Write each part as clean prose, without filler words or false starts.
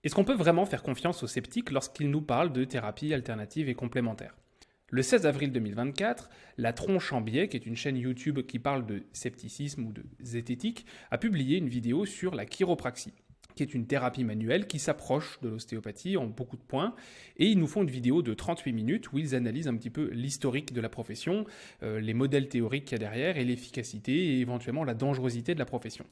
Est-ce qu'on peut vraiment faire confiance aux sceptiques lorsqu'ils nous parlent de thérapies alternatives et complémentaires? Le 16 avril 2024, La Tronche en Biais, qui est une chaîne YouTube qui parle de scepticisme ou de zététique, a publié une vidéo sur la chiropraxie, qui est une thérapie manuelle qui s'approche de l'ostéopathie en beaucoup de points. Et ils nous font une vidéo de 38 minutes où ils analysent un petit peu l'historique de la profession, les modèles théoriques qu'il y a derrière et l'efficacité et éventuellement la dangerosité de la profession.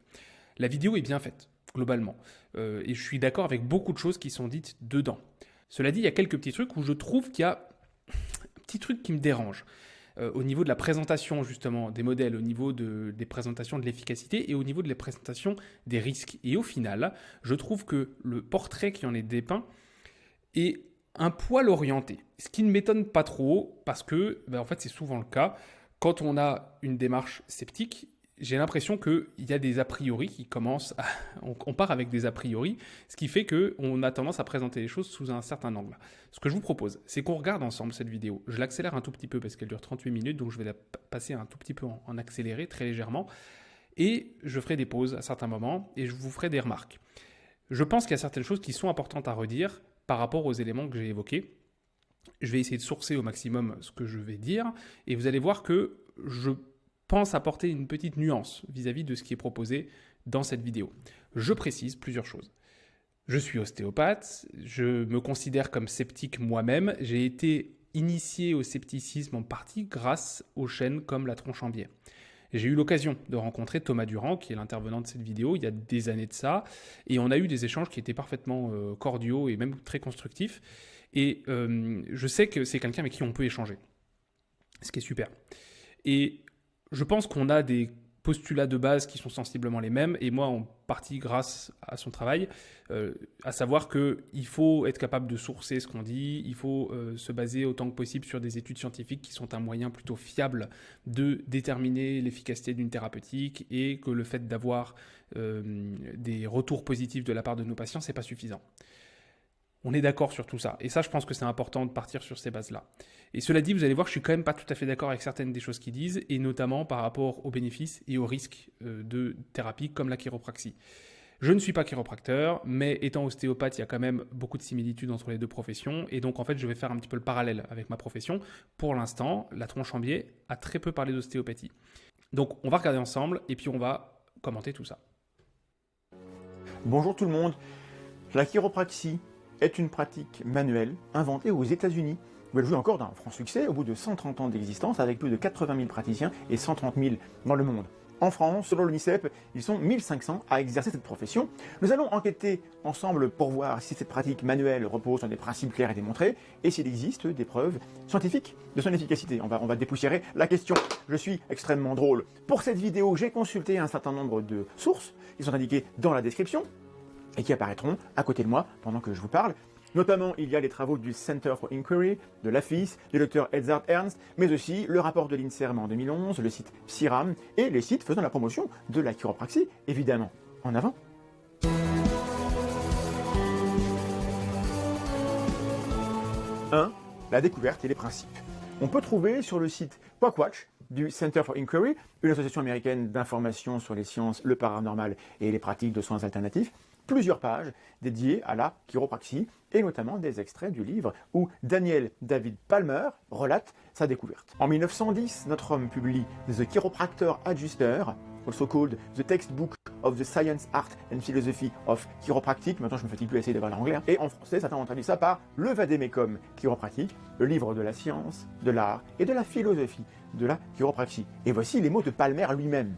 La vidéo est bien faite, globalement. Et je suis d'accord avec beaucoup de choses qui sont dites dedans. Cela dit, il y a quelques petits trucs où je trouve qu'il y a un petit truc qui me dérange. Au niveau de la présentation justement des modèles, au niveau des présentations de l'efficacité et au niveau de la présentation des risques. Et au final, je trouve que le portrait qui en est dépeint est un poil orienté. Ce qui ne m'étonne pas trop parce que, en fait, c'est souvent le cas. Quand on a une démarche sceptique, j'ai l'impression qu'il y a des a priori qui commencent à... On part avec des a priori, ce qui fait qu'on a tendance à présenter les choses sous un certain angle. Ce que je vous propose, c'est qu'on regarde ensemble cette vidéo. Je l'accélère un tout petit peu parce qu'elle dure 38 minutes, donc je vais la passer un tout petit peu en accéléré, très légèrement. Et je ferai des pauses à certains moments et je vous ferai des remarques. Je pense qu'il y a certaines choses qui sont importantes à redire par rapport aux éléments que j'ai évoqués. Je vais essayer de sourcer au maximum ce que je vais dire et vous allez voir que je pense apporter une petite nuance vis-à-vis de ce qui est proposé dans cette vidéo. Je précise plusieurs choses. Je suis ostéopathe, je me considère comme sceptique moi-même, j'ai été initié au scepticisme en partie grâce aux chaînes comme La Tronche en Biais. J'ai eu l'occasion de rencontrer Thomas Durand, qui est l'intervenant de cette vidéo, il y a des années de ça, et on a eu des échanges qui étaient parfaitement cordiaux et même très constructifs, et je sais que c'est quelqu'un avec qui on peut échanger, ce qui est super. Et je pense qu'on a des postulats de base qui sont sensiblement les mêmes, et moi en partie grâce à son travail, à savoir qu'il faut être capable de sourcer ce qu'on dit, il faut se baser autant que possible sur des études scientifiques qui sont un moyen plutôt fiable de déterminer l'efficacité d'une thérapeutique, et que le fait d'avoir des retours positifs de la part de nos patients, c'est pas suffisant. On est d'accord sur tout ça. Et ça, je pense que c'est important de partir sur ces bases-là. Et cela dit, vous allez voir, je suis quand même pas tout à fait d'accord avec certaines des choses qu'ils disent, et notamment par rapport aux bénéfices et aux risques de thérapie comme la chiropraxie. Je ne suis pas chiropracteur, mais étant ostéopathe, il y a quand même beaucoup de similitudes entre les deux professions, et donc en fait, je vais faire un petit peu le parallèle avec ma profession. Pour l'instant, La Tronche en Biais a très peu parlé d'ostéopathie. Donc, on va regarder ensemble, et puis on va commenter tout ça. Bonjour tout le monde. La chiropraxie est une pratique manuelle inventée aux États-Unis, où elle jouit encore d'un franc succès au bout de 130 ans d'existence, avec plus de 80 000 praticiens et 130 000 dans le monde. En France, selon l'UNICEF, ils sont 1500 à exercer cette profession. Nous allons enquêter ensemble pour voir si cette pratique manuelle repose sur des principes clairs et démontrés, et s'il existe des preuves scientifiques de son efficacité. On va dépoussiérer la question. Je suis extrêmement drôle. Pour cette vidéo, j'ai consulté un certain nombre de sources qui sont indiquées dans la description, et qui apparaîtront à côté de moi pendant que je vous parle. Notamment, il y a les travaux du Center for Inquiry, de l'AFIS, du Dr Edzard Ernst, mais aussi le rapport de l'INSERM en 2011, le site Psyram, et les sites faisant la promotion de la chiropraxie, évidemment. En avant. 1. La découverte et les principes. On peut trouver sur le site Quackwatch du Center for Inquiry, une association américaine d'information sur les sciences, le paranormal et les pratiques de soins alternatifs, plusieurs pages dédiées à la chiropraxie, et notamment des extraits du livre où Daniel David Palmer relate sa découverte. En 1910, notre homme publie The Chiropractor Adjuster, also called The Textbook of the Science, Art and Philosophy of Chiropractic. Maintenant, je me fatigue plus à essayer d'avoir l'anglais. Et en français, certains ont traduit ça par Le Vadémécum Chiropratique, le livre de la science, de l'art et de la philosophie de la chiropraxie. Et voici les mots de Palmer lui-même.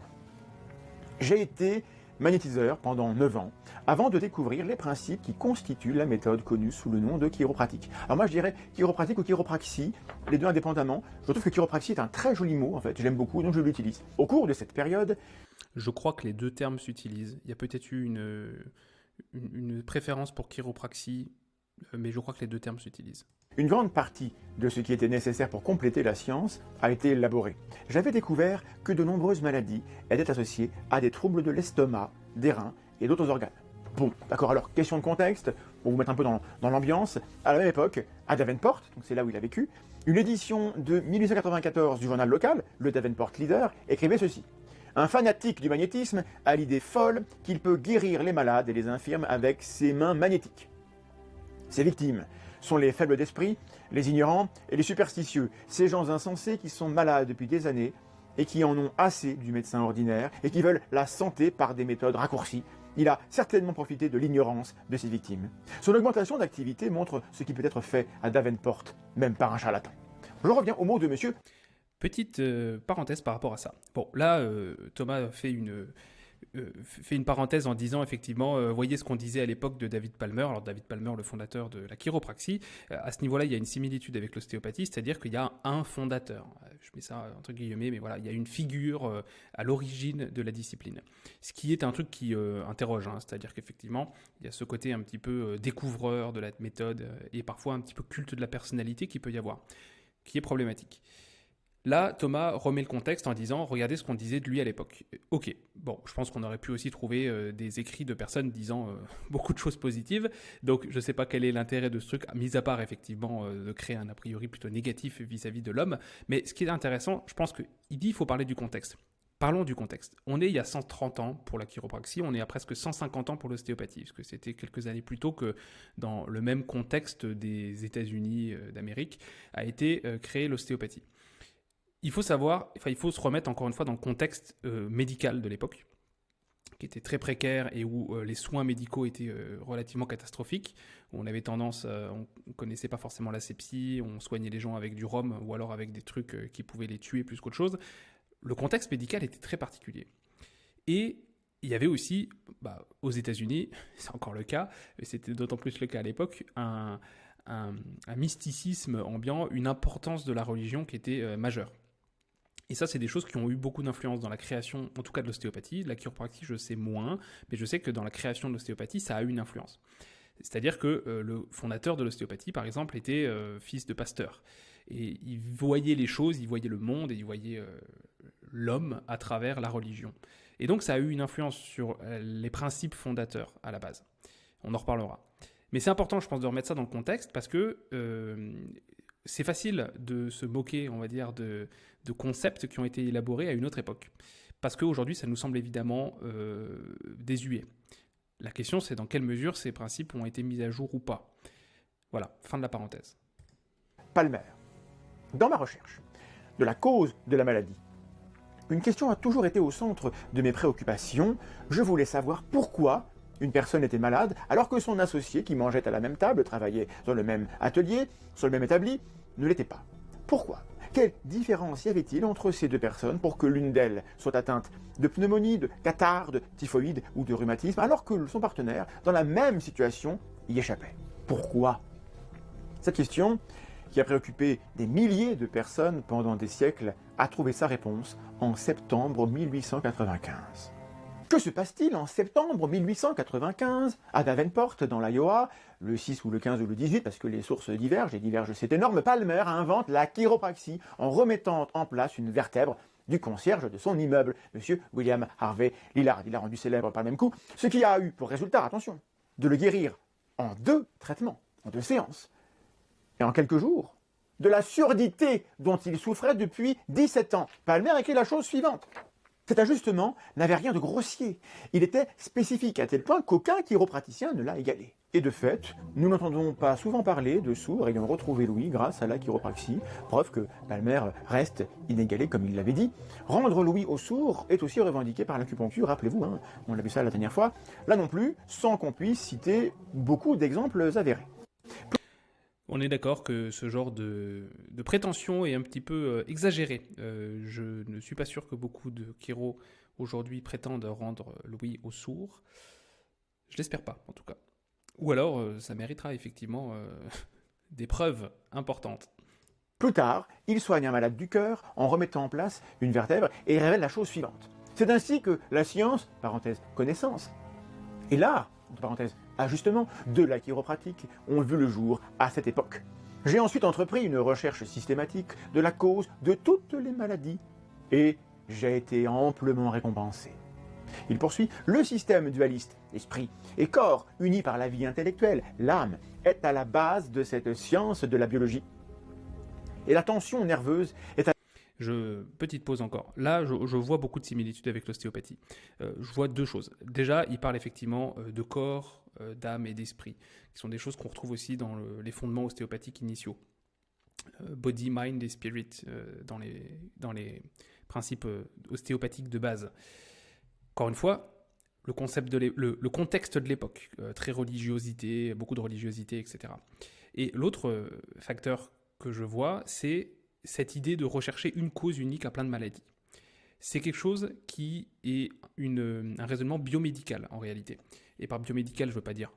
J'ai été magnétiseur pendant 9 ans, avant de découvrir les principes qui constituent la méthode connue sous le nom de chiropratique. Alors moi je dirais chiropratique ou chiropraxie, les deux indépendamment. Je trouve que chiropraxie est un très joli mot en fait, j'aime beaucoup donc je l'utilise. Au cours de cette période, je crois que les deux termes s'utilisent. Il y a peut-être eu une préférence pour chiropraxie, mais je crois que les deux termes s'utilisent. Une grande partie de ce qui était nécessaire pour compléter la science a été élaborée. J'avais découvert que de nombreuses maladies étaient associées à des troubles de l'estomac, des reins et d'autres organes. Bon, d'accord, alors question de contexte, pour vous mettre un peu dans l'ambiance, à la même époque, à Davenport, donc c'est là où il a vécu, une édition de 1894 du journal local, le Davenport Leader, écrivait ceci. Un fanatique du magnétisme a l'idée folle qu'il peut guérir les malades et les infirmes avec ses mains magnétiques. Ses victimes sont les faibles d'esprit, les ignorants et les superstitieux, ces gens insensés qui sont malades depuis des années et qui en ont assez du médecin ordinaire et qui veulent la santé par des méthodes raccourcies. Il a certainement profité de l'ignorance de ses victimes. Son augmentation d'activité montre ce qui peut être fait à Davenport, même par un charlatan. Je reviens au mot de monsieur. Petite parenthèse par rapport à ça. Bon, là, Thomas fait une parenthèse en disant effectivement, voyez ce qu'on disait à l'époque de David Palmer. Alors David Palmer, le fondateur de la chiropraxie, à ce niveau-là, il y a une similitude avec l'ostéopathie, c'est-à-dire qu'il y a un fondateur. Je mets ça entre guillemets, mais voilà, il y a une figure à l'origine de la discipline. Ce qui est un truc qui interroge, hein, c'est-à-dire qu'effectivement, il y a ce côté un petit peu découvreur de la méthode et parfois un petit peu culte de la personnalité qui peut y avoir, qui est problématique. Là, Thomas remet le contexte en disant « Regardez ce qu'on disait de lui à l'époque ». Ok, bon, je pense qu'on aurait pu aussi trouver des écrits de personnes disant beaucoup de choses positives. Donc, je ne sais pas quel est l'intérêt de ce truc, mis à part effectivement de créer un a priori plutôt négatif vis-à-vis de l'homme. Mais ce qui est intéressant, je pense qu'il dit qu'il faut parler du contexte. Parlons du contexte. On est il y a 130 ans pour la chiropraxie, on est à presque 150 ans pour l'ostéopathie, parce que c'était quelques années plus tôt que dans le même contexte des États-Unis d'Amérique a été créée l'ostéopathie. Il faut savoir, il faut se remettre encore une fois dans le contexte médical de l'époque, qui était très précaire et où les soins médicaux étaient relativement catastrophiques. Où on avait tendance, on ne connaissait pas forcément l'asepsie, on soignait les gens avec du rhum ou alors avec des trucs qui pouvaient les tuer plus qu'autre chose. Le contexte médical était très particulier. Et il y avait aussi, aux États-Unis, c'est encore le cas, et c'était d'autant plus le cas à l'époque, un mysticisme ambiant, une importance de la religion qui était majeure. Et ça, c'est des choses qui ont eu beaucoup d'influence dans la création, en tout cas de l'ostéopathie. La chiropraxie, je sais moins, mais je sais que dans la création de l'ostéopathie, ça a eu une influence. C'est-à-dire que le fondateur de l'ostéopathie, par exemple, était fils de pasteur. Et il voyait les choses, il voyait le monde et il voyait l'homme à travers la religion. Et donc, ça a eu une influence sur les principes fondateurs à la base. On en reparlera. Mais c'est important, je pense, de remettre ça dans le contexte parce que c'est facile de se moquer, on va dire, de concepts qui ont été élaborés à une autre époque. Parce qu'aujourd'hui, ça nous semble évidemment désuet. La question, c'est dans quelle mesure ces principes ont été mis à jour ou pas. Voilà, fin de la parenthèse. Palmer. Dans ma recherche de la cause de la maladie, une question a toujours été au centre de mes préoccupations. Je voulais savoir pourquoi une personne était malade alors que son associé qui mangeait à la même table, travaillait dans le même atelier, sur le même établi, ne l'était pas. Pourquoi ? Quelle différence y avait-il entre ces deux personnes pour que l'une d'elles soit atteinte de pneumonie, de catarrhe, de typhoïde ou de rhumatisme, alors que son partenaire, dans la même situation, y échappait ? Pourquoi ? Cette question, qui a préoccupé des milliers de personnes pendant des siècles, a trouvé sa réponse en septembre 1895. Que se passe-t-il en septembre 1895 à Davenport, dans l'Iowa, le 6 ou le 15 ou le 18, parce que les sources divergent, et divergent c'est énorme, Palmer invente la chiropraxie en remettant en place une vertèbre du concierge de son immeuble, M. William Harvey Lillard. Il l'a rendu célèbre par le même coup, ce qui a eu pour résultat, attention, de le guérir en 2 traitements, en 2 séances, et en quelques jours, de la surdité dont il souffrait depuis 17 ans. Palmer écrit la chose suivante. Cet ajustement n'avait rien de grossier. Il était spécifique à tel point qu'aucun chiropraticien ne l'a égalé. Et de fait, nous n'entendons pas souvent parler de sourds ayant retrouvé l'ouïe grâce à la chiropraxie, preuve que Palmer reste inégalé comme il l'avait dit. Rendre l'ouïe aux sourds est aussi revendiqué par l'acupuncture, rappelez-vous, hein, on a vu ça la dernière fois. Là non plus, sans qu'on puisse citer beaucoup d'exemples avérés. On est d'accord que ce genre de prétention est un petit peu exagéré. Je ne suis pas sûr que beaucoup de chiro aujourd'hui prétendent rendre l'ouïe aux sourds. Je l'espère pas, en tout cas. Ou alors, ça méritera effectivement des preuves importantes. Plus tard, il soigne un malade du cœur en remettant en place une vertèbre et il révèle la chose suivante. C'est ainsi que la science, parenthèse connaissance, et l'art, entre parenthèses ajustement, de la chiropratique ont vu le jour à cette époque. J'ai ensuite entrepris une recherche systématique de la cause de toutes les maladies et j'ai été amplement récompensé. Il poursuit, le système dualiste, esprit et corps, unis par la vie intellectuelle, l'âme, est à la base de cette science de la biologie. Et la tension nerveuse est à... Petite pause encore. Là, je vois beaucoup de similitudes avec l'ostéopathie. Je vois 2 choses. Déjà, il parle effectivement de corps, d'âme et d'esprit, qui sont des choses qu'on retrouve aussi dans les fondements ostéopathiques initiaux. Body, mind et spirit dans les principes ostéopathiques de base. Encore une fois, le contexte de l'époque, très religiosité, beaucoup de religiosité, etc. Et l'autre facteur que je vois, c'est cette idée de rechercher une cause unique à plein de maladies. C'est quelque chose qui est un raisonnement biomédical en réalité. Et par biomédical, je ne veux pas dire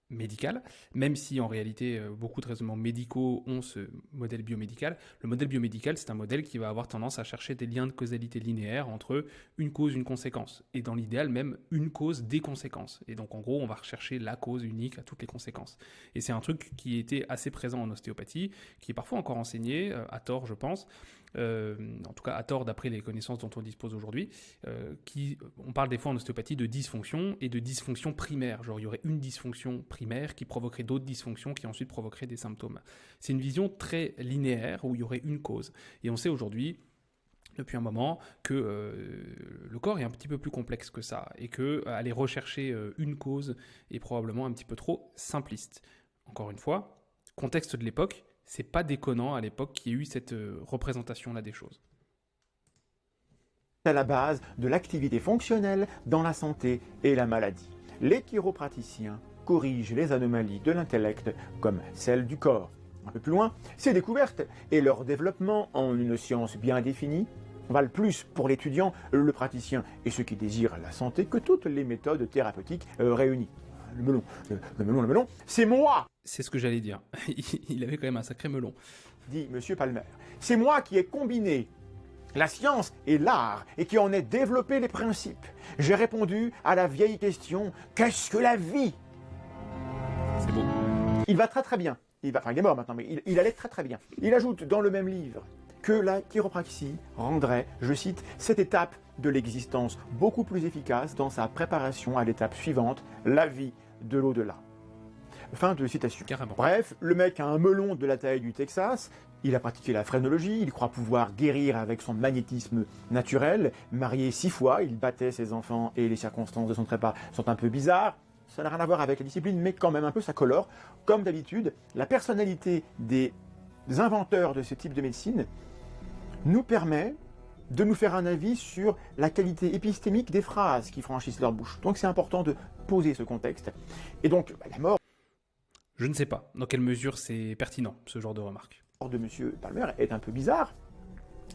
médical, même si en réalité beaucoup de raisonnements médicaux ont ce modèle biomédical. Le modèle biomédical, c'est un modèle qui va avoir tendance à chercher des liens de causalité linéaire entre une cause, une conséquence, et dans l'idéal même une cause, des conséquences. Et donc en gros, on va rechercher la cause unique à toutes les conséquences. Et c'est un truc qui était assez présent en ostéopathie, qui est parfois encore enseigné, à tort je pense, en tout cas à tort d'après les connaissances dont on dispose aujourd'hui, on parle des fois en ostéopathie de dysfonction et de dysfonction primaire. Genre il y aurait une dysfonction primaire qui provoquerait d'autres dysfonctions qui ensuite provoqueraient des symptômes. C'est une vision très linéaire où il y aurait une cause. Et on sait aujourd'hui, depuis un moment, que le corps est un petit peu plus complexe que ça et que aller rechercher une cause est probablement un petit peu trop simpliste. Encore une fois, contexte de l'époque, c'est pas déconnant à l'époque qu'il y ait eu cette représentation-là des choses. À la base de l'activité fonctionnelle dans la santé et la maladie. Les chiropraticiens corrigent les anomalies de l'intellect comme celles du corps. Un peu plus loin, ces découvertes et leur développement en une science bien définie valent plus pour l'étudiant, le praticien et ceux qui désirent la santé que toutes les méthodes thérapeutiques réunies. Le melon, c'est moi! C'est ce que j'allais dire. Il avait quand même un sacré melon. Dit M. Palmer. C'est moi qui ai combiné la science et l'art et qui en ai développé les principes. J'ai répondu à la vieille question, qu'est-ce que la vie? C'est beau. Il va très très bien. Il est mort maintenant, mais il allait très très bien. Il ajoute dans le même livre que la chiropraxie rendrait, je cite, cette étape de l'existence beaucoup plus efficace dans sa préparation à l'étape suivante, la vie de l'au-delà. Fin de citation. Carrément. Bref, le mec a un melon de la taille du Texas, il a pratiqué la phrénologie, il croit pouvoir guérir avec son magnétisme naturel, marié 6 fois, il battait ses enfants et les circonstances de son trépas sont un peu bizarres. Ça n'a rien à voir avec la discipline, mais quand même un peu ça colore. Comme d'habitude, la personnalité des inventeurs de ce type de médecine nous permet de nous faire un avis sur la qualité épistémique des phrases qui franchissent leur bouche. Donc c'est important de poser ce contexte. Et donc, la mort Je ne sais pas dans quelle mesure c'est pertinent, ce genre de remarque. de M. Palmer est un peu bizarre.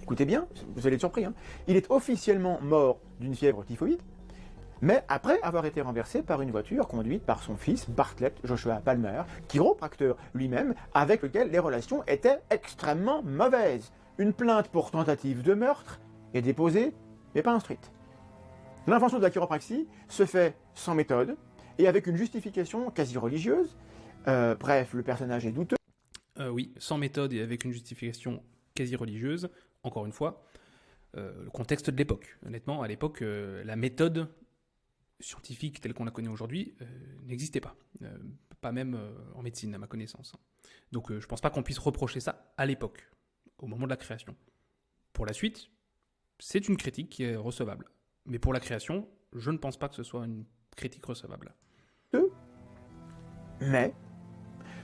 Écoutez bien, vous allez être surpris. Il est officiellement mort d'une fièvre typhoïde, mais après avoir été renversé par une voiture conduite par son fils Bartlett Joshua Palmer, chiropracteur lui-même, avec lequel les relations étaient extrêmement mauvaises. Une plainte pour tentative de meurtre est déposée, mais pas instruite. L'invention de la chiropraxie se fait sans méthode et avec une justification quasi religieuse. Bref, le personnage est douteux. Oui, sans méthode et avec une justification quasi religieuse, encore une fois, le contexte de l'époque. Honnêtement, à l'époque, la méthode scientifique telle qu'on la connaît aujourd'hui n'existait pas. Pas même en médecine, à ma connaissance. Donc je pense pas qu'on puisse reprocher ça à l'époque, au moment de la création. Pour la suite, c'est une critique qui est recevable. Mais pour la création, je ne pense pas que ce soit une critique recevable. Mais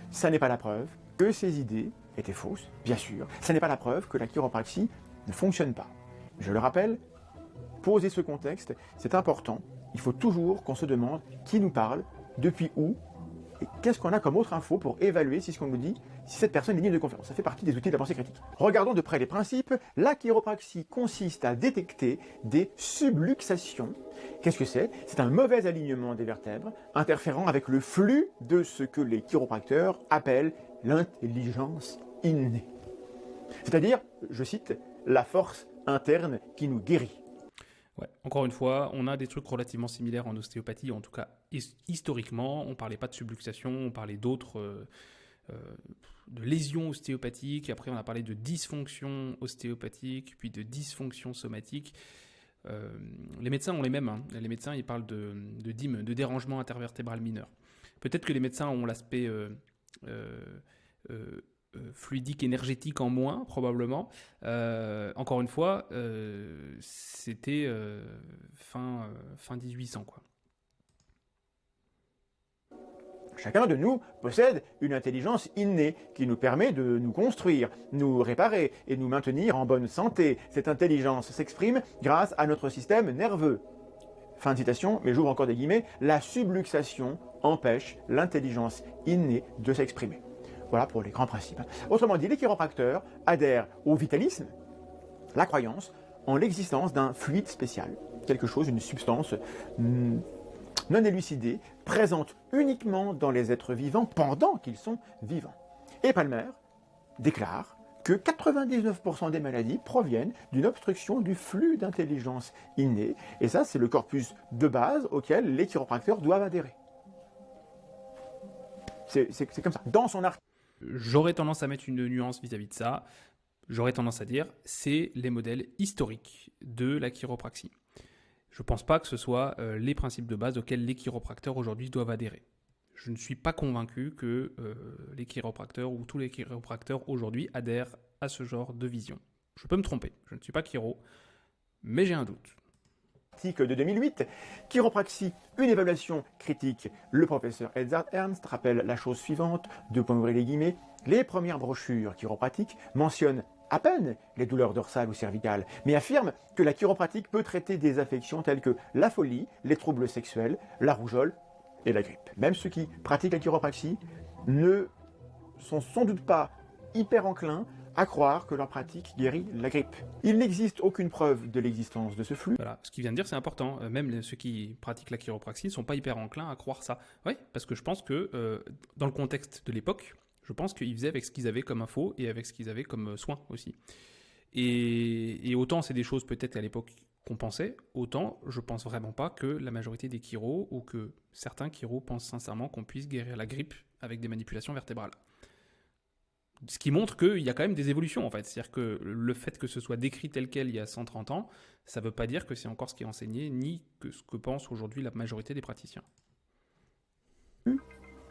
ça n'est pas la preuve que ces idées étaient fausses, bien sûr. Ça n'est pas la preuve que la chiropraxie ne fonctionne pas. Je le rappelle, poser ce contexte, c'est important. Il faut toujours qu'on se demande qui nous parle, depuis où, et qu'est-ce qu'on a comme autre info pour évaluer si ce qu'on nous dit, si cette personne est digne de confiance. Ça fait partie des outils de la pensée critique. Regardons de près les principes. La chiropraxie consiste à détecter des subluxations. Qu'est-ce que c'est? C'est un mauvais alignement des vertèbres, interférant avec le flux de ce que les chiropracteurs appellent l'intelligence innée. C'est-à-dire, je cite, la force interne qui nous guérit. Ouais. Encore une fois, on a des trucs relativement similaires en ostéopathie, en tout cas historiquement. On ne parlait pas de subluxation, on parlait d'autres, de lésions ostéopathiques. Après, on a parlé de dysfonction ostéopathique, puis de dysfonction somatique. Les médecins ont les mêmes. Hein. Les médecins, ils parlent de DIM, de dérangement intervertébral mineur. Peut-être que les médecins ont l'aspect fluidique, énergétique en moins, probablement. Encore une fois, c'était fin 1800, quoi. Chacun de nous possède une intelligence innée qui nous permet de nous construire, nous réparer et nous maintenir en bonne santé. Cette intelligence s'exprime grâce à notre système nerveux. Fin de citation, mais j'ouvre encore des guillemets. La subluxation empêche l'intelligence innée de s'exprimer. Voilà pour les grands principes. Autrement dit, les chiropracteurs adhèrent au vitalisme, la croyance en l'existence d'un fluide spécial, quelque chose, une substance non élucidée, présente uniquement dans les êtres vivants pendant qu'ils sont vivants. Et Palmer déclare que 99% des maladies proviennent d'une obstruction du flux d'intelligence innée, et ça c'est le corpus de base auquel les chiropracteurs doivent adhérer. C'est comme ça. Dans son article. J'aurais tendance à mettre une nuance vis-à-vis de ça. J'aurais tendance à dire, c'est les modèles historiques de la chiropraxie. Je ne pense pas que ce soit les principes de base auxquels les chiropracteurs aujourd'hui doivent adhérer. Je ne suis pas convaincu que les chiropracteurs ou tous les chiropracteurs aujourd'hui adhèrent à ce genre de vision. Je peux me tromper, je ne suis pas chiro, mais j'ai un doute. Article de 2008, Chiropraxie, une évaluation critique. Le professeur Edzard Ernst rappelle la chose suivante, les premières brochures chiropratiques mentionnent à peine les douleurs dorsales ou cervicales, mais affirment que la chiropratique peut traiter des affections telles que la folie, les troubles sexuels, la rougeole et la grippe. Même ceux qui pratiquent la chiropraxie ne sont sans doute pas hyper enclins à croire que leur pratique guérit la grippe. Il n'existe aucune preuve de l'existence de ce flux. Voilà, ce qu'il vient de dire, c'est important. Même ceux qui pratiquent la chiropraxie ne sont pas hyper enclins à croire ça. Oui, parce que je pense que dans le contexte de l'époque, je pense qu'ils faisaient avec ce qu'ils avaient comme info et avec ce qu'ils avaient comme soins aussi. Et autant c'est des choses peut-être à l'époque qu'on pensait, autant je pense vraiment pas que la majorité des chiros ou que certains chiros pensent sincèrement qu'on puisse guérir la grippe avec des manipulations vertébrales. Ce qui montre qu'il y a quand même des évolutions en fait. C'est-à-dire que le fait que ce soit décrit tel quel il y a 130 ans, ça ne veut pas dire que c'est encore ce qui est enseigné, ni que ce que pense aujourd'hui la majorité des praticiens.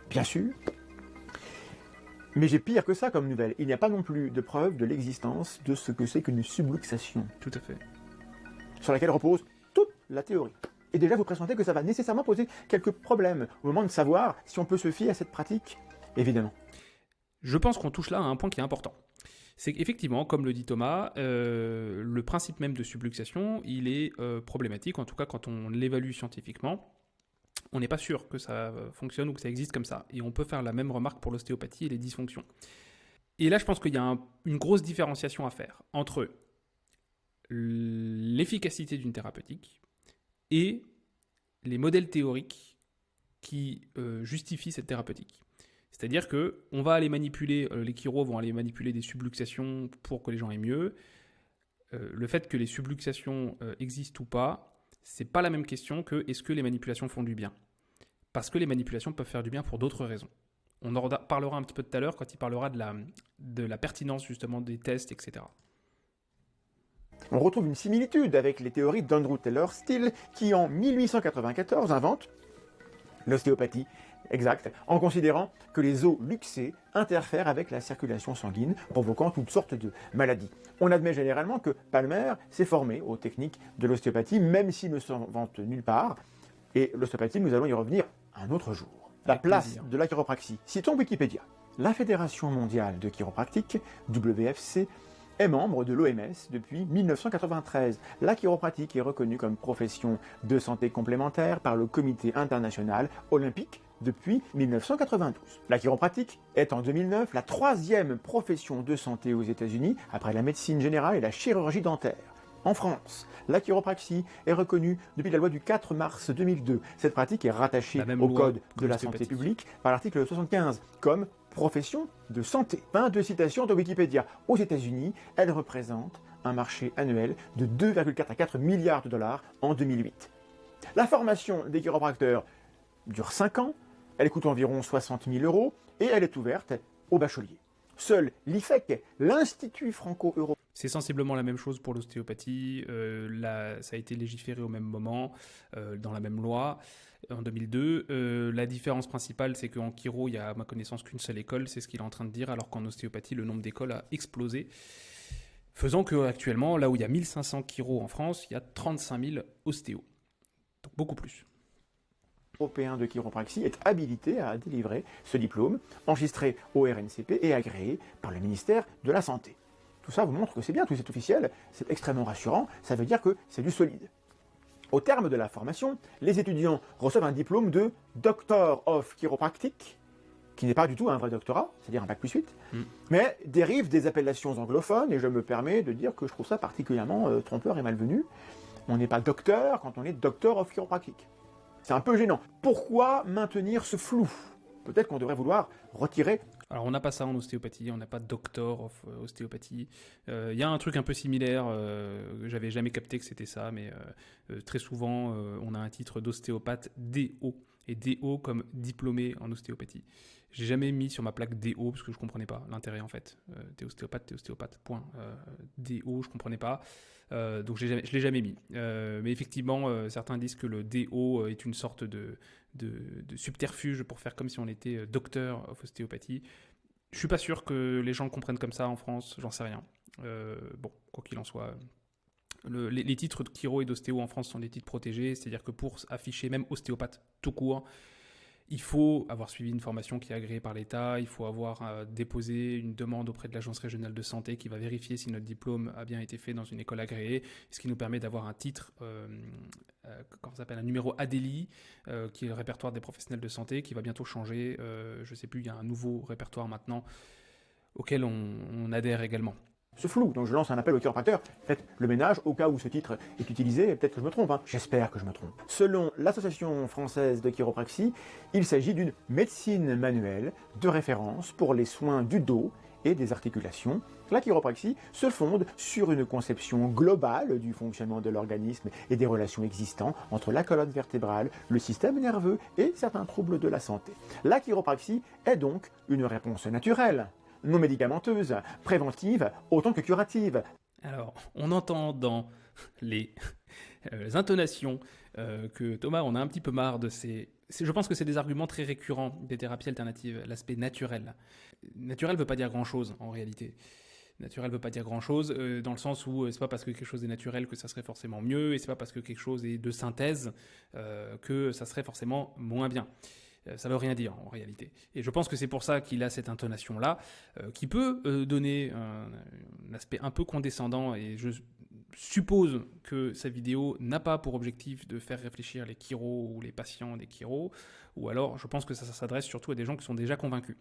Bien sûr. Mais j'ai pire que ça comme nouvelle. Il n'y a pas non plus de preuve de l'existence de ce que c'est qu'une subluxation. Tout à fait. Sur laquelle repose toute la théorie. Et déjà, vous pressentez que ça va nécessairement poser quelques problèmes au moment de savoir si on peut se fier à cette pratique. Évidemment. Je pense qu'on touche là à un point qui est important. C'est qu'effectivement, comme le dit Thomas, le principe même de subluxation, il est problématique, en tout cas quand on l'évalue scientifiquement. On n'est pas sûr que ça fonctionne ou que ça existe comme ça. Et on peut faire la même remarque pour l'ostéopathie et les dysfonctions. Et là, je pense qu'il y a une grosse différenciation à faire entre l'efficacité d'une thérapeutique et les modèles théoriques qui justifient cette thérapeutique. C'est-à-dire qu'on va aller manipuler, les chiros vont aller manipuler des subluxations pour que les gens aient mieux. Le fait que les subluxations existent ou pas, c'est pas la même question que est-ce que les manipulations font du bien. Parce que les manipulations peuvent faire du bien pour d'autres raisons. On en parlera un petit peu tout à l'heure quand il parlera de la pertinence justement des tests, etc. On retrouve une similitude avec les théories d'Andrew Taylor Still qui en 1894 invente l'ostéopathie exacte en considérant que les os luxés interfèrent avec la circulation sanguine provoquant toutes sortes de maladies. On admet généralement que Palmer s'est formé aux techniques de l'ostéopathie même s'il ne s'en vante nulle part et l'ostéopathie, nous allons y revenir un autre jour. La place de la chiropraxie. Citons Wikipédia. La Fédération mondiale de chiropractique, WFC, est membre de l'OMS depuis 1993. La chiropratique est reconnue comme profession de santé complémentaire par le Comité international olympique depuis 1992. La chiropratique est en 2009 la troisième profession de santé aux États-Unis après la médecine générale et la chirurgie dentaire. En France, la chiropraxie est reconnue depuis la loi du 4 mars 2002. Cette pratique est rattachée au Code de la santé publique par l'article 75 comme profession de santé. Fin de citation de Wikipédia. Aux États-Unis, elle représente un marché annuel de 2,4 à 4 milliards de dollars en 2008. La formation des chiropracteurs dure 5 ans, elle coûte environ 60 000 € et elle est ouverte aux bacheliers. Seul l'IFEC, l'Institut franco-européen. C'est sensiblement la même chose pour l'ostéopathie. Ça a été légiféré au même moment, dans la même loi, en 2002. La différence principale, c'est qu'en chiro, il y a à ma connaissance qu'une seule école, c'est ce qu'il est en train de dire, alors qu'en ostéopathie, le nombre d'écoles a explosé. Faisant qu'actuellement, là où il y a 1500 chiros en France, il y a 35 000 ostéos. Donc beaucoup plus. européen de chiropraxie est habilité à délivrer ce diplôme, enregistré au RNCP et agréé par le ministère de la Santé. Tout ça vous montre que c'est bien, tout c'est officiel, c'est extrêmement rassurant, ça veut dire que c'est du solide. Au terme de la formation, les étudiants reçoivent un diplôme de Doctor of Chiropractic, qui n'est pas du tout un vrai doctorat, c'est-à-dire un bac plus 8, mais dérive des appellations anglophones, et je me permets de dire que je trouve ça particulièrement trompeur et malvenu. On n'est pas docteur quand on est Doctor of Chiropractic. C'est un peu gênant. Pourquoi maintenir ce flou ? Peut-être qu'on devrait vouloir retirer. Alors on n'a pas ça en ostéopathie, on n'a pas de doctor of ostéopathie. Il y a un truc un peu similaire, j'avais jamais capté que c'était ça, mais très souvent on a un titre d'ostéopathe DO, et DO comme diplômé en ostéopathie. J'ai jamais mis sur ma plaque DO parce que je comprenais pas l'intérêt en fait. T'es ostéopathe, point. DO, je comprenais pas. Donc je l'ai jamais mis. Mais effectivement, certains disent que le DO est une sorte de subterfuge pour faire comme si on était docteur of ostéopathie. Je suis pas sûr que les gens le comprennent comme ça en France, j'en sais rien. Bon, quoi qu'il en soit, les titres de chiro et d'ostéo en France sont des titres protégés, c'est-à-dire que pour afficher même ostéopathe tout court, il faut avoir suivi une formation qui est agréée par l'État, il faut avoir déposé une demande auprès de l'Agence régionale de santé qui va vérifier si notre diplôme a bien été fait dans une école agréée, ce qui nous permet d'avoir un titre, comment ça s'appelle, un numéro ADELI, qui est le répertoire des professionnels de santé, qui va bientôt changer. Je ne sais plus, il y a un nouveau répertoire maintenant auquel on adhère également. Ce flou, donc je lance un appel au chiropracteur, faites le ménage au cas où ce titre est utilisé, peut-être que je me trompe, j'espère que je me trompe. Selon l'Association française de chiropraxie, il s'agit d'une médecine manuelle de référence pour les soins du dos et des articulations. La chiropraxie se fonde sur une conception globale du fonctionnement de l'organisme et des relations existantes entre la colonne vertébrale, le système nerveux et certains troubles de la santé. La chiropraxie est donc une réponse naturelle, non médicamenteuse, préventive autant que curative. Alors, on entend dans les intonations que Thomas, on a un petit peu marre de ces... Je pense que c'est des arguments très récurrents des thérapies alternatives, l'aspect naturel. Naturel ne veut pas dire grand-chose, en réalité. Naturel ne veut pas dire grand-chose, dans le sens où c'est pas parce que quelque chose est naturel que ça serait forcément mieux, et c'est pas parce que quelque chose est de synthèse que ça serait forcément moins bien. Ça ne veut rien dire en réalité. Et je pense que c'est pour ça qu'il a cette intonation-là, qui peut donner un aspect un peu condescendant, et je suppose que sa vidéo n'a pas pour objectif de faire réfléchir les chiros ou les patients des chiros, ou alors je pense que ça s'adresse surtout à des gens qui sont déjà convaincus.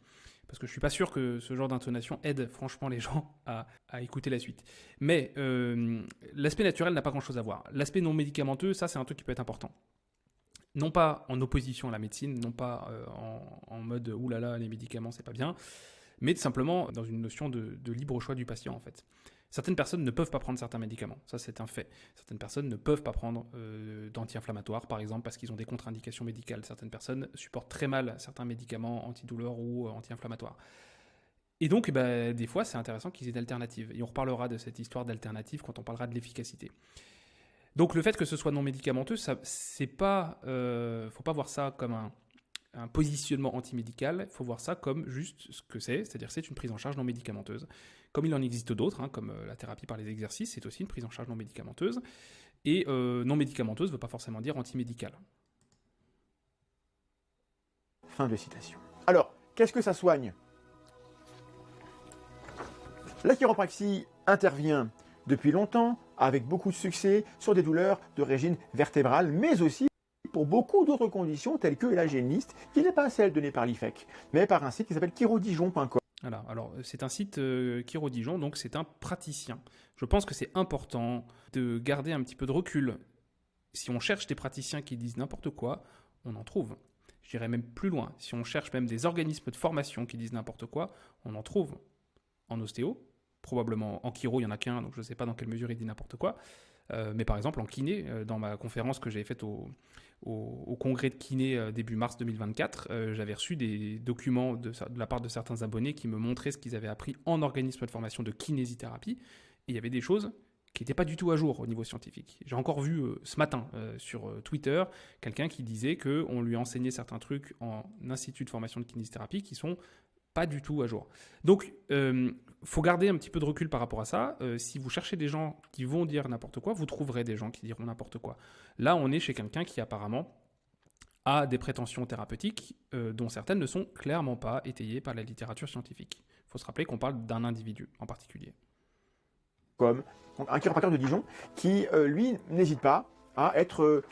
Parce que je ne suis pas sûr que ce genre d'intonation aide franchement les gens à écouter la suite. Mais l'aspect naturel n'a pas grand-chose à voir. L'aspect non médicamenteux, ça c'est un truc qui peut être important. Non pas en opposition à la médecine, non pas en mode « oulala, les médicaments, c'est pas bien », mais simplement dans une notion de libre choix du patient, en fait. Certaines personnes ne peuvent pas prendre certains médicaments, ça c'est un fait. Certaines personnes ne peuvent pas prendre d'anti-inflammatoires, par exemple, parce qu'ils ont des contre-indications médicales. Certaines personnes supportent très mal certains médicaments antidouleurs ou anti-inflammatoires. Et donc, des fois, c'est intéressant qu'ils aient d'alternatives. Et on reparlera de cette histoire d'alternative quand on parlera de l'efficacité. Donc le fait que ce soit non médicamenteux, c'est pas, faut pas voir ça comme un positionnement antimédical, il faut voir ça comme juste ce que c'est-à-dire c'est une prise en charge non médicamenteuse. Comme il en existe d'autres, comme la thérapie par les exercices, c'est aussi une prise en charge non médicamenteuse. Et non médicamenteuse ne veut pas forcément dire antimédicale. Fin de citation. Alors, qu'est-ce que ça soigne ? La chiropraxie intervient depuis longtemps, avec beaucoup de succès, sur des douleurs d'origine vertébrale, mais aussi pour beaucoup d'autres conditions, telles que la géniste, qui n'est pas celle donnée par l'IFEC, mais par un site qui s'appelle chirodijon.com. Voilà, alors c'est un site Chirodijon, donc c'est un praticien. Je pense que c'est important de garder un petit peu de recul. Si on cherche des praticiens qui disent n'importe quoi, on en trouve. Je dirais même plus loin. Si on cherche même des organismes de formation qui disent n'importe quoi, on en trouve. En ostéo, probablement en chiro, il n'y en a qu'un, donc je ne sais pas dans quelle mesure il dit n'importe quoi. Mais par exemple en kiné, dans ma conférence que j'avais faite au congrès de kiné début mars 2024, j'avais reçu des documents de la part de certains abonnés qui me montraient ce qu'ils avaient appris en organisme de formation de kinésithérapie. Et il y avait des choses qui n'étaient pas du tout à jour au niveau scientifique. J'ai encore vu ce matin sur Twitter quelqu'un qui disait qu'on lui enseignait certains trucs en institut de formation de kinésithérapie qui sont pas du tout à jour. Donc, faut garder un petit peu de recul par rapport à ça. Si vous cherchez des gens qui vont dire n'importe quoi, vous trouverez des gens qui diront n'importe quoi. Là, on est chez quelqu'un qui apparemment a des prétentions thérapeutiques dont certaines ne sont clairement pas étayées par la littérature scientifique. Il faut se rappeler qu'on parle d'un individu en particulier. Comme un chiropracteur de Dijon qui, lui, n'hésite pas à être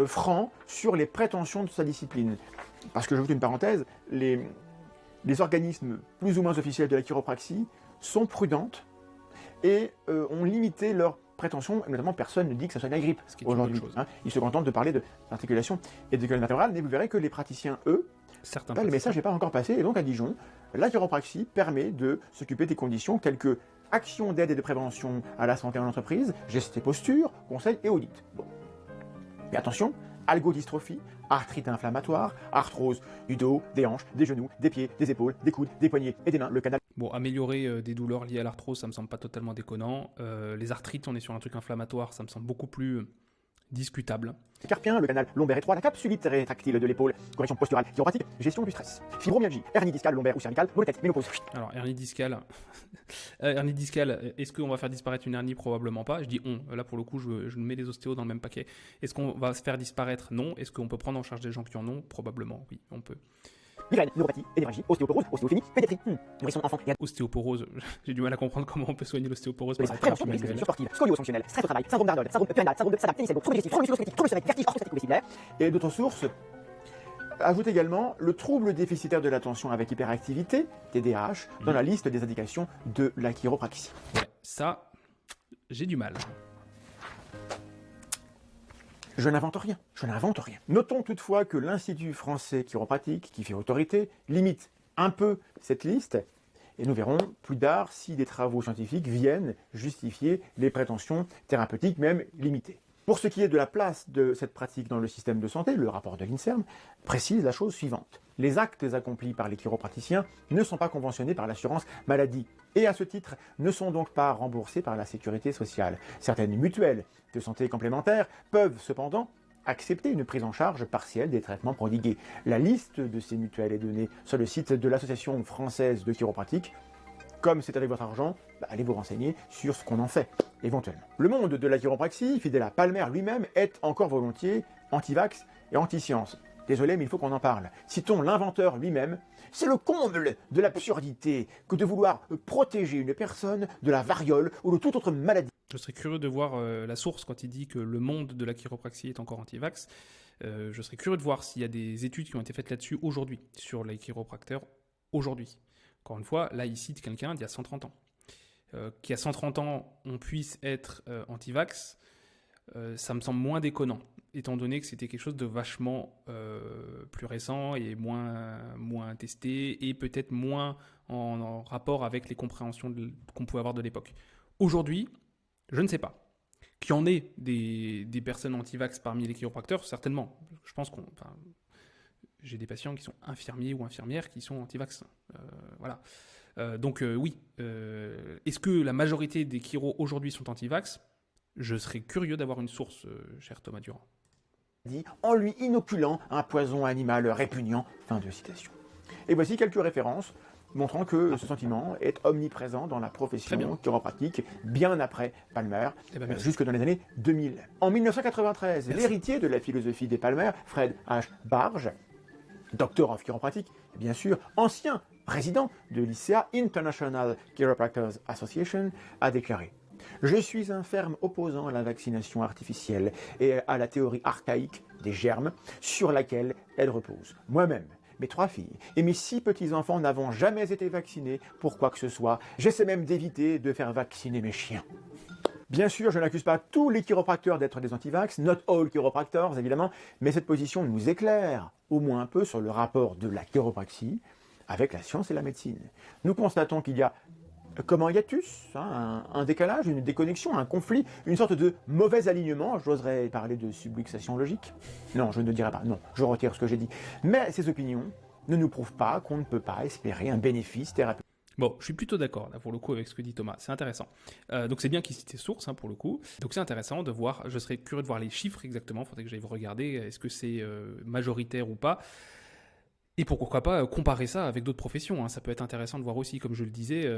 franc sur les prétentions de sa discipline. Parce que, j'ajoute une parenthèse, les organismes plus ou moins officiels de la chiropraxie sont prudentes et ont limité leurs prétentions, et notamment personne ne dit que ça soit la grippe aujourd'hui. Ils se contentent de parler d'articulation et de colonne vertébrale, mais vous verrez que les praticiens, eux, le message n'est pas encore passé, et donc à Dijon, la chiropraxie permet de s'occuper des conditions telles que actions d'aide et de prévention à la santé en entreprise, gestes et postures, conseils et audits. Bon. Mais attention, algodystrophie, arthrite inflammatoire, arthrose du dos, des hanches, des genoux, des pieds, des épaules, des coudes, des poignets et des mains, le canal. Bon, améliorer des douleurs liées à l'arthrose, ça me semble pas totalement déconnant. Les arthrites, on est sur un truc inflammatoire, ça me semble beaucoup plus discutable. Carpien, le canal lombaire étroit, la capsulite rétractile de l'épaule, correction posturale, chiropratique, gestion du stress, fibromyalgie, hernie discale, lombaire ou cervicale, maux de tête, ménopause. Alors, hernie discale, est-ce qu'on va faire disparaître une hernie? Probablement pas. Je dis on. Là, pour le coup, je mets les ostéos dans le même paquet. Est-ce qu'on va se faire disparaître? Non. Est-ce qu'on peut prendre en charge des gens qui en ont? Probablement, oui, on peut. Migraine, neuropathie, énergie, ostéoporose, ostéophénie, pédiatrie, nourrisson, enfant. Ostéoporose, j'ai du mal à comprendre comment on peut soigner l'ostéoporose. Prévention de risques sportifs, scoliose fonctionnelle, stress au travail, syndrome d'Arnold, syndrome périnal, syndrome de Sadam, tennis elbow, trouble digestif, trouble musculo-squelettique, trouble sommeil, vertige, orthostatique ou vestibulaire. Et d'autres sources ajoutent également le trouble déficitaire de l'attention avec hyperactivité, TDAH, dans la liste des indications de la chiropraxie. Ouais, ça, j'ai du mal. Je n'invente rien. Notons toutefois que l'Institut français chiropratique, qui fait autorité, limite un peu cette liste, et nous verrons plus tard si des travaux scientifiques viennent justifier les prétentions thérapeutiques, même limitées. Pour ce qui est de la place de cette pratique dans le système de santé, le rapport de l'INSERM précise la chose suivante. Les actes accomplis par les chiropraticiens ne sont pas conventionnés par l'assurance maladie et à ce titre ne sont donc pas remboursés par la sécurité sociale. Certaines mutuelles de santé complémentaires peuvent cependant accepter une prise en charge partielle des traitements prodigués. La liste de ces mutuelles est donnée sur le site de l'Association française de chiropratique. Comme c'est avec votre argent, allez vous renseigner sur ce qu'on en fait, éventuellement. Le monde de la chiropraxie, fidèle à Palmer lui-même, est encore volontiers anti-vax et anti-science. Désolé, mais il faut qu'on en parle. Citons l'inventeur lui-même. C'est le comble de l'absurdité que de vouloir protéger une personne de la variole ou de toute autre maladie. Je serais curieux de voir la source quand il dit que le monde de la chiropraxie est encore anti-vax. Je serais curieux de voir s'il y a des études qui ont été faites là-dessus aujourd'hui, sur les chiropracteurs aujourd'hui. Encore une fois, là, il cite quelqu'un d'il y a 130 ans. Qui a 130 ans, on puisse être anti-vax, ça me semble moins déconnant, étant donné que c'était quelque chose de vachement plus récent et moins testé, et peut-être moins en rapport avec les compréhensions qu'on pouvait avoir de l'époque. Aujourd'hui, je ne sais pas. Qu'il y en ait des personnes anti-vax parmi les chiropracteurs, certainement. Je pense j'ai des patients qui sont infirmiers ou infirmières qui sont anti-vax. Voilà. Donc oui. Est-ce que la majorité des chiros aujourd'hui sont anti-vax? Je serais curieux d'avoir une source, cher Thomas Durand. En lui inoculant un poison animal répugnant. Fin de citation. Et voici quelques références montrant que ce sentiment est omniprésent dans la profession chiropratique bien après Palmer, jusque dans les années 2000. En 1993, l'héritier de la philosophie des Palmer, Fred H. Barge, Doctor of Chiropractic, bien sûr, ancien président de l'ICA, International Chiropractors Association, a déclaré « Je suis un ferme opposant à la vaccination artificielle et à la théorie archaïque des germes sur laquelle elle repose. Moi-même, mes 3 filles et mes 6 petits-enfants n'avons jamais été vaccinés pour quoi que ce soit. J'essaie même d'éviter de faire vacciner mes chiens. » Bien sûr, je n'accuse pas tous les chiropracteurs d'être des anti-vax, not all chiropractors évidemment, mais cette position nous éclaire au moins un peu sur le rapport de la chiropraxie avec la science et la médecine. Nous constatons qu'il y a comme un hiatus, un décalage, une déconnexion, un conflit, une sorte de mauvais alignement. J'oserais parler de subluxation logique. Non, je ne dirais pas. Non, je retire ce que j'ai dit. Mais ces opinions ne nous prouvent pas qu'on ne peut pas espérer un bénéfice thérapeutique. Bon, je suis plutôt d'accord, là, pour le coup, avec ce que dit Thomas. C'est intéressant. Donc, c'est bien qu'il cite ses sources, pour le coup. Donc, c'est intéressant de voir. Je serais curieux de voir les chiffres exactement. Il faudrait que j'aille regarder. Est-ce que c'est majoritaire ou pas? Et pourquoi pas comparer ça avec d'autres professions, hein. Ça peut être intéressant de voir aussi, comme je le disais,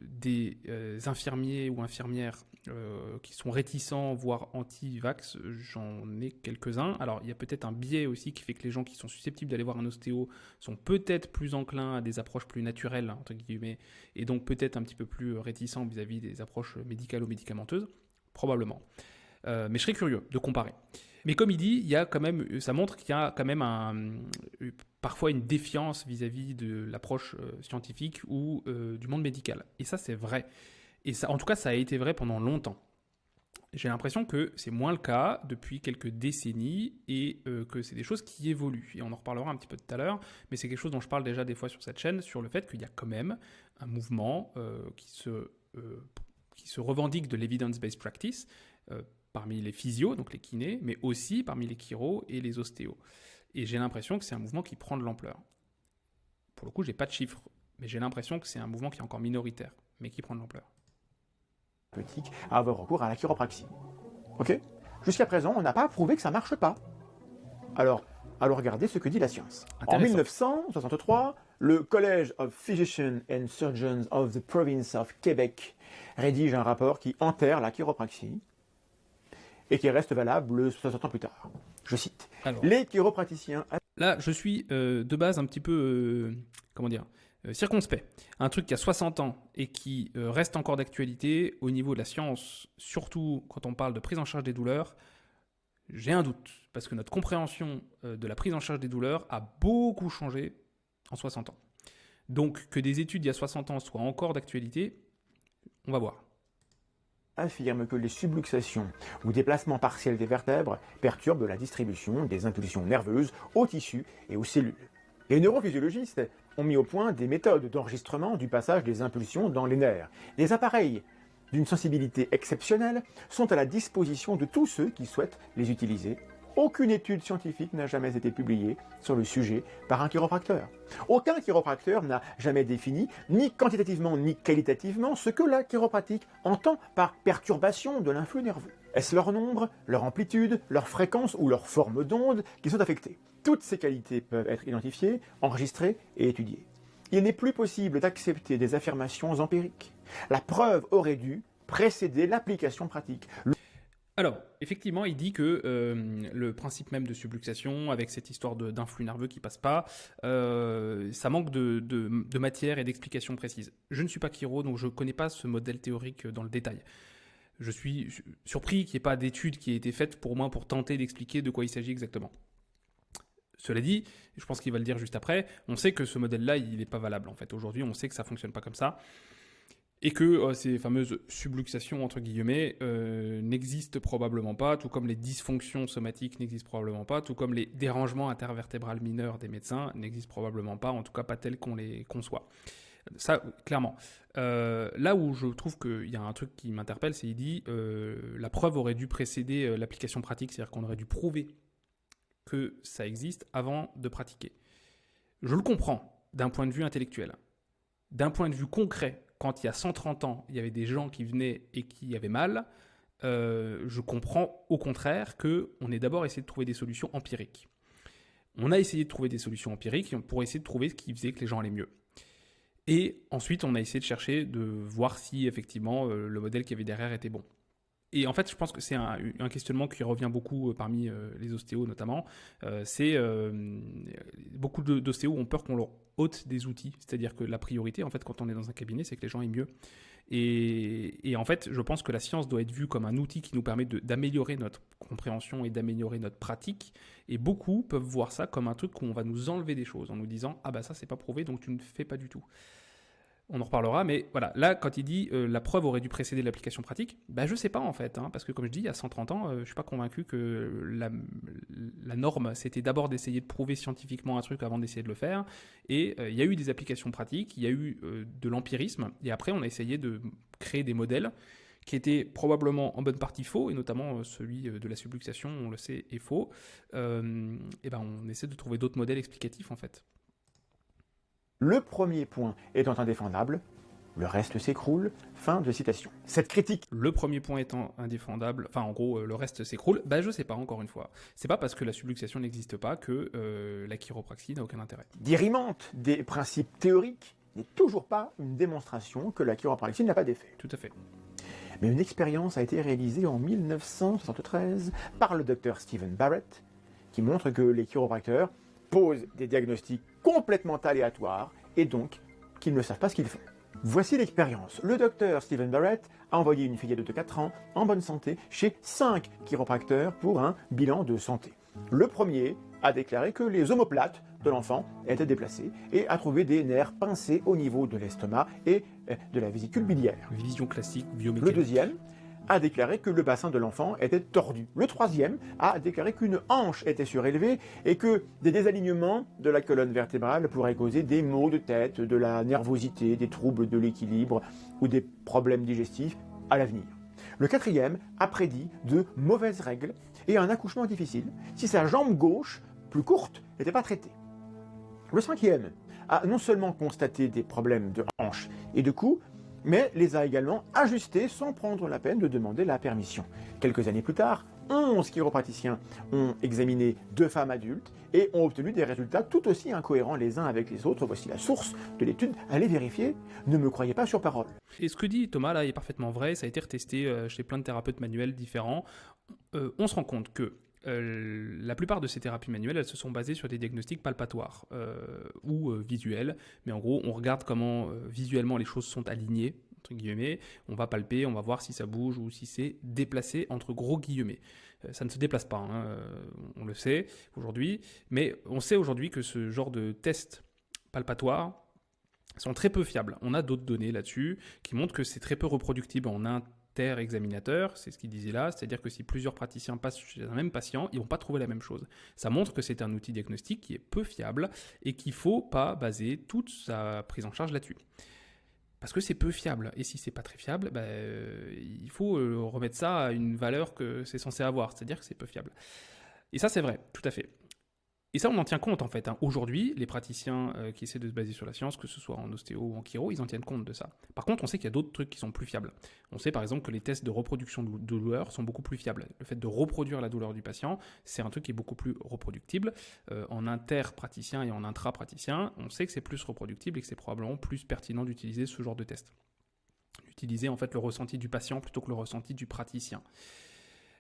des infirmiers ou infirmières qui sont réticents, voire anti-vax. J'en ai quelques-uns. Alors, il y a peut-être un biais aussi qui fait que les gens qui sont susceptibles d'aller voir un ostéo sont peut-être plus enclins à des approches plus naturelles, entre guillemets, et donc peut-être un petit peu plus réticents vis-à-vis des approches médicales ou médicamenteuses. Probablement. Mais je serais curieux de comparer. Mais comme il dit, il y a quand même, ça montre qu'il y a quand même parfois une défiance vis-à-vis de l'approche scientifique ou du monde médical. Et ça, c'est vrai. Et ça, en tout cas, ça a été vrai pendant longtemps. J'ai l'impression que c'est moins le cas depuis quelques décennies et que c'est des choses qui évoluent. Et on en reparlera un petit peu tout à l'heure, mais c'est quelque chose dont je parle déjà des fois sur cette chaîne, sur le fait qu'il y a quand même un mouvement qui se revendique de l'evidence-based practice, parmi les physios, donc les kinés, mais aussi parmi les chiros et les ostéos. Et j'ai l'impression que c'est un mouvement qui prend de l'ampleur. Pour le coup, j'ai pas de chiffres, mais j'ai l'impression que c'est un mouvement qui est encore minoritaire, mais qui prend de l'ampleur. À avoir recours à la chiropraxie. Ok ? Jusqu'à présent, on n'a pas prouvé que ça marche pas. Alors, allons regarder ce que dit la science. En 1963, le College of Physicians and Surgeons of the Province of Quebec rédige un rapport qui enterre la chiropraxie et qui reste valable 60 ans plus tard. Je cite. Alors, les chiropraticiens... Là, je suis de base un petit peu, circonspect. Un truc qui a 60 ans et qui reste encore d'actualité au niveau de la science, surtout quand on parle de prise en charge des douleurs, j'ai un doute. Parce que notre compréhension de la prise en charge des douleurs a beaucoup changé en 60 ans. Donc, que des études il y a 60 ans soient encore d'actualité, on va voir. Affirme que les subluxations ou déplacements partiels des vertèbres perturbent la distribution des impulsions nerveuses aux tissus et aux cellules. Les neurophysiologistes ont mis au point des méthodes d'enregistrement du passage des impulsions dans les nerfs. Des appareils d'une sensibilité exceptionnelle sont à la disposition de tous ceux qui souhaitent les utiliser. Aucune étude scientifique n'a jamais été publiée sur le sujet par un chiropracteur. Aucun chiropracteur n'a jamais défini, ni quantitativement ni qualitativement, ce que la chiropratique entend par perturbation de l'influx nerveux. Est-ce leur nombre, leur amplitude, leur fréquence ou leur forme d'onde qui sont affectés? Toutes ces qualités peuvent être identifiées, enregistrées et étudiées. Il n'est plus possible d'accepter des affirmations empiriques. La preuve aurait dû précéder l'application pratique. Alors, effectivement, il dit que le principe même de subluxation, avec cette histoire d'influx nerveux qui passe pas, ça manque de matière et d'explications précises. Je ne suis pas chiro, donc je ne connais pas ce modèle théorique dans le détail. Je suis surpris qu'il n'y ait pas d'études qui aient été faites pour moi pour tenter d'expliquer de quoi il s'agit exactement. Cela dit, je pense qu'il va le dire juste après, on sait que ce modèle-là, il n'est pas valable en fait. Aujourd'hui, on sait que ça ne fonctionne pas comme ça. Et que ces fameuses subluxations, entre guillemets, n'existent probablement pas, tout comme les dysfonctions somatiques n'existent probablement pas, tout comme les dérangements intervertébrales mineurs des médecins n'existent probablement pas, en tout cas pas tels qu'on les conçoit. Ça, clairement. Là où je trouve qu'il y a un truc qui m'interpelle, c'est qu'il dit la preuve aurait dû précéder l'application pratique, c'est-à-dire qu'on aurait dû prouver que ça existe avant de pratiquer. Je le comprends d'un point de vue intellectuel. D'un point de vue concret, quand il y a 130 ans, il y avait des gens qui venaient et qui avaient mal, je comprends au contraire qu'on ait d'abord essayé de trouver des solutions empiriques. On a essayé de trouver des solutions empiriques pour essayer de trouver ce qui faisait que les gens allaient mieux. Et ensuite, on a essayé de chercher, de voir si effectivement le modèle qu'il y avait derrière était bon. Et en fait, je pense que c'est un questionnement qui revient beaucoup parmi les ostéos notamment. Beaucoup d'ostéos ont peur qu'on leur ôte des outils. C'est-à-dire que la priorité, en fait, quand on est dans un cabinet, c'est que les gens aient mieux. Et en fait, je pense que la science doit être vue comme un outil qui nous permet d'améliorer notre compréhension et d'améliorer notre pratique. Et beaucoup peuvent voir ça comme un truc où on va nous enlever des choses en nous disant « Ah bah ça, c'est pas prouvé, donc tu ne fais pas du tout ». On en reparlera, mais voilà, là, quand il dit la preuve aurait dû précéder l'application pratique, je sais pas en fait, parce que comme je dis, il y a 130 ans, je suis pas convaincu que la norme, c'était d'abord d'essayer de prouver scientifiquement un truc avant d'essayer de le faire, et il y a eu des applications pratiques, il y a eu de l'empirisme, et après on a essayé de créer des modèles qui étaient probablement en bonne partie faux, et notamment celui de la subluxation, on le sait, est faux, on essaie de trouver d'autres modèles explicatifs en fait. Le premier point étant indéfendable, Le reste s'écroule. Fin de citation. Cette critique. Le premier point étant indéfendable, enfin en gros le reste s'écroule, je sais pas encore une fois. C'est pas parce que la subluxation n'existe pas que la chiropraxie n'a aucun intérêt. Dirimente des principes théoriques n'est toujours pas une démonstration que la chiropraxie n'a pas d'effet. Tout à fait. Mais une expérience a été réalisée en 1973 par le docteur Stephen Barrett qui montre que les chiropracteurs posent des diagnostics complètement aléatoires et donc qu'ils ne savent pas ce qu'ils font. Voici l'expérience. Le docteur Stephen Barrett a envoyé une fillette de 4 ans en bonne santé chez 5 chiropracteurs pour un bilan de santé. Le premier a déclaré que les omoplates de l'enfant étaient déplacées et a trouvé des nerfs pincés au niveau de l'estomac et de la vésicule biliaire. Vision classique, biomécanique. Le deuxième a déclaré que le bassin de l'enfant était tordu. Le troisième a déclaré qu'une hanche était surélevée et que des désalignements de la colonne vertébrale pourraient causer des maux de tête, de la nervosité, des troubles de l'équilibre ou des problèmes digestifs à l'avenir. Le quatrième a prédit de mauvaises règles et un accouchement difficile si sa jambe gauche, plus courte, n'était pas traitée. Le cinquième a non seulement constaté des problèmes de hanche et de cou, mais les a également ajustés sans prendre la peine de demander la permission. Quelques années plus tard, 11 chiropraticiens ont examiné 2 femmes adultes et ont obtenu des résultats tout aussi incohérents les uns avec les autres. Voici la source de l'étude. Allez vérifier, ne me croyez pas sur parole. Et ce que dit Thomas là est parfaitement vrai, ça a été retesté chez plein de thérapeutes manuels différents. On se rend compte que la plupart de ces thérapies manuelles, elles se sont basées sur des diagnostics palpatoires ou visuels. Mais en gros, on regarde comment visuellement les choses sont alignées, entre guillemets. On va palper, on va voir si ça bouge ou si c'est déplacé, entre gros guillemets. Ça ne se déplace pas, on le sait aujourd'hui. Mais on sait aujourd'hui que ce genre de tests palpatoires sont très peu fiables. On a d'autres données là-dessus qui montrent que c'est très peu reproductible en examinateur, c'est ce qu'il disait là, c'est-à-dire que si plusieurs praticiens passent chez un même patient, ils ne vont pas trouver la même chose. Ça montre que c'est un outil diagnostique qui est peu fiable et qu'il ne faut pas baser toute sa prise en charge là-dessus. Parce que c'est peu fiable, et si c'est pas très fiable, il faut remettre ça à une valeur que c'est censé avoir, c'est-à-dire que c'est peu fiable. Et ça c'est vrai, tout à fait. Et ça, on en tient compte en fait. Aujourd'hui, les praticiens qui essaient de se baser sur la science, que ce soit en ostéo ou en chiro, ils en tiennent compte de ça. Par contre, on sait qu'il y a d'autres trucs qui sont plus fiables. On sait par exemple que les tests de reproduction de douleur sont beaucoup plus fiables. Le fait de reproduire la douleur du patient, c'est un truc qui est beaucoup plus reproductible. En interpraticien et en intrapraticien, on sait que c'est plus reproductible et que c'est probablement plus pertinent d'utiliser ce genre de test. D'utiliser en fait le ressenti du patient plutôt que le ressenti du praticien.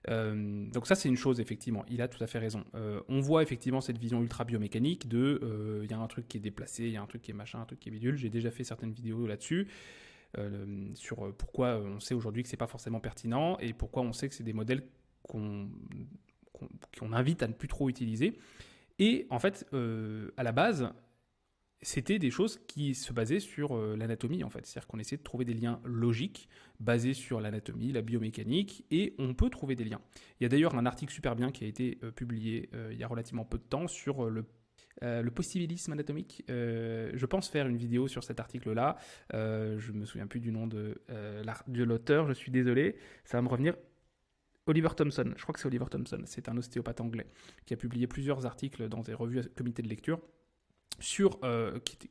Donc ça c'est une chose effectivement, il a tout à fait raison. On voit effectivement cette vision ultra biomécanique de il y a un truc qui est déplacé, il y a un truc qui est machin, un truc qui est bidule. J'ai déjà fait certaines vidéos là-dessus sur pourquoi on sait aujourd'hui que c'est pas forcément pertinent et pourquoi on sait que c'est des modèles qu'on invite à ne plus trop utiliser. Et en fait à la base c'était des choses qui se basaient sur l'anatomie en fait, c'est-à-dire qu'on essayait de trouver des liens logiques basés sur l'anatomie, la biomécanique, et on peut trouver des liens. Il y a d'ailleurs un article super bien qui a été publié il y a relativement peu de temps sur le possibilisme anatomique. Je pense faire une vidéo sur cet article-là. Je me souviens plus du nom de l'auteur, je suis désolé, ça va me revenir. Oliver Thompson, je crois que c'est Oliver Thompson, c'est un ostéopathe anglais qui a publié plusieurs articles dans des revues à comité de lecture sur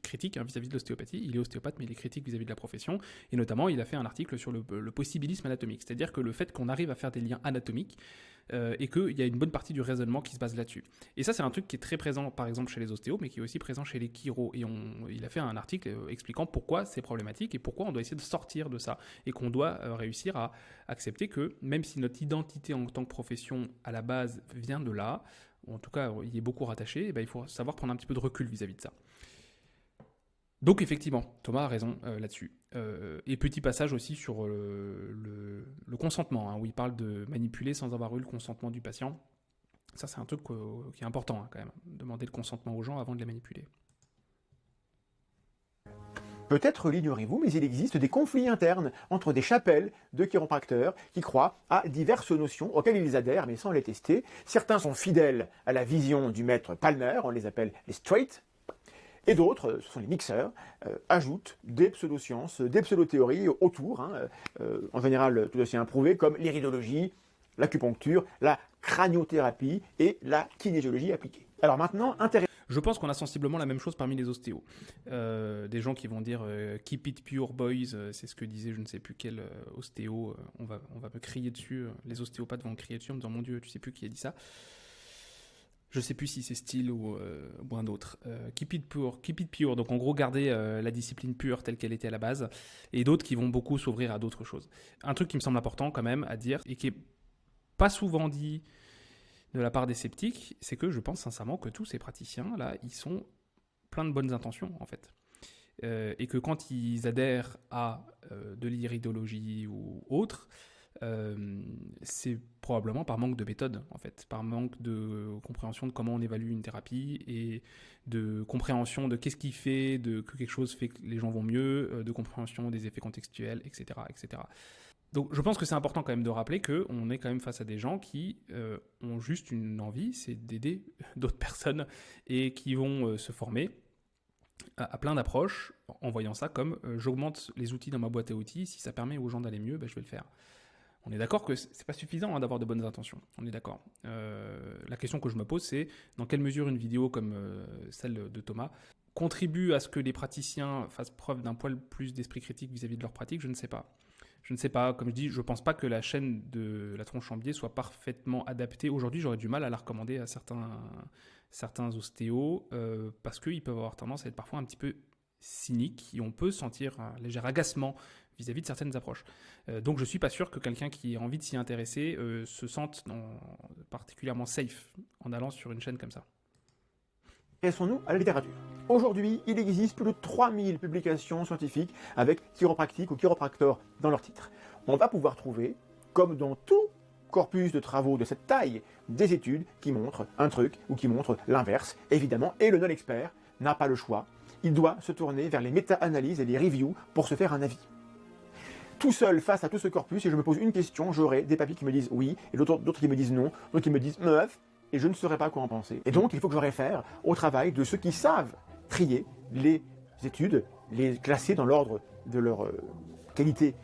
critique vis-à-vis de l'ostéopathie. Il est ostéopathe, mais il est critique vis-à-vis de la profession. Et notamment, il a fait un article sur le possibilisme anatomique, c'est-à-dire que le fait qu'on arrive à faire des liens anatomiques et qu'il y a une bonne partie du raisonnement qui se base là-dessus. Et ça, c'est un truc qui est très présent, par exemple, chez les ostéos, mais qui est aussi présent chez les chiros. Et il a fait un article expliquant pourquoi c'est problématique et pourquoi on doit essayer de sortir de ça. Et qu'on doit réussir à accepter que, même si notre identité en tant que profession, à la base, vient de là, ou en tout cas il est beaucoup rattaché, il faut savoir prendre un petit peu de recul vis-à-vis de ça. Donc effectivement, Thomas a raison là-dessus. Et petit passage aussi sur le consentement, où il parle de manipuler sans avoir eu le consentement du patient. Ça c'est un truc qui est important quand même, demander le consentement aux gens avant de les manipuler. Peut-être l'ignorez-vous, mais il existe des conflits internes entre des chapelles de chiropracteurs qui croient à diverses notions auxquelles ils adhèrent, mais sans les tester. Certains sont fidèles à la vision du maître Palmer, on les appelle les straight, et d'autres, ce sont les mixeurs, ajoutent des pseudosciences, des pseudo-théories autour, en général tout aussi improuvées, comme l'iridologie, l'acupuncture, la craniothérapie et la kinésiologie appliquée. Alors maintenant, Je pense qu'on a sensiblement la même chose parmi les ostéos. Des gens qui vont dire keep it pure boys, c'est ce que disait je ne sais plus quel ostéo, on va me crier dessus, les ostéopathes vont me crier dessus en me disant mon Dieu, tu sais plus qui a dit ça. Je sais plus si c'est Steele ou un autre. Keep it pure. Donc en gros, garder la discipline pure telle qu'elle était à la base. Et d'autres qui vont beaucoup s'ouvrir à d'autres choses. Un truc qui me semble important quand même à dire et qui est pas souvent dit de la part des sceptiques, c'est que je pense sincèrement que tous ces praticiens-là, ils sont plein de bonnes intentions en fait. Et que quand ils adhèrent à de l'iridologie ou autre, c'est probablement par manque de méthode en fait, par manque de compréhension de comment on évalue une thérapie et de compréhension de qu'est-ce qui fait que quelque chose fait que les gens vont mieux, de compréhension des effets contextuels, etc., etc. Donc je pense que c'est important quand même de rappeler qu'on est quand même face à des gens qui ont juste une envie, c'est d'aider d'autres personnes et qui vont se former à plein d'approches en voyant ça comme j'augmente les outils dans ma boîte à outils, si ça permet aux gens d'aller mieux, je vais le faire. On est d'accord que c'est pas suffisant d'avoir de bonnes intentions, on est d'accord. La question que je me pose, c'est dans quelle mesure une vidéo comme celle de Thomas contribue à ce que les praticiens fassent preuve d'un poil plus d'esprit critique vis-à-vis de leur pratique, je ne sais pas. Je ne sais pas, comme je dis, je ne pense pas que la chaîne de la tronche en biais soit parfaitement adaptée. Aujourd'hui, j'aurais du mal à la recommander à certains ostéos parce qu'ils peuvent avoir tendance à être parfois un petit peu cyniques et on peut sentir un léger agacement vis-à-vis de certaines approches. Donc je ne suis pas sûr que quelqu'un qui a envie de s'y intéresser se sente particulièrement safe en allant sur une chaîne comme ça. Intéressons-nous à la littérature. Aujourd'hui, il existe plus de 3000 publications scientifiques avec chiropractique ou chiropractor dans leur titre. On va pouvoir trouver, comme dans tout corpus de travaux de cette taille, des études qui montrent un truc ou qui montrent l'inverse, évidemment, et le non-expert n'a pas le choix. Il doit se tourner vers les méta-analyses et les reviews pour se faire un avis. Tout seul face à tout ce corpus, et je me pose une question, j'aurai des papiers qui me disent oui, et d'autres qui me disent non, d'autres qui me disent meuf, et je ne saurais pas quoi en penser. Et donc, il faut que je réfère au travail de ceux qui savent trier les études, les classer dans l'ordre de leur qualité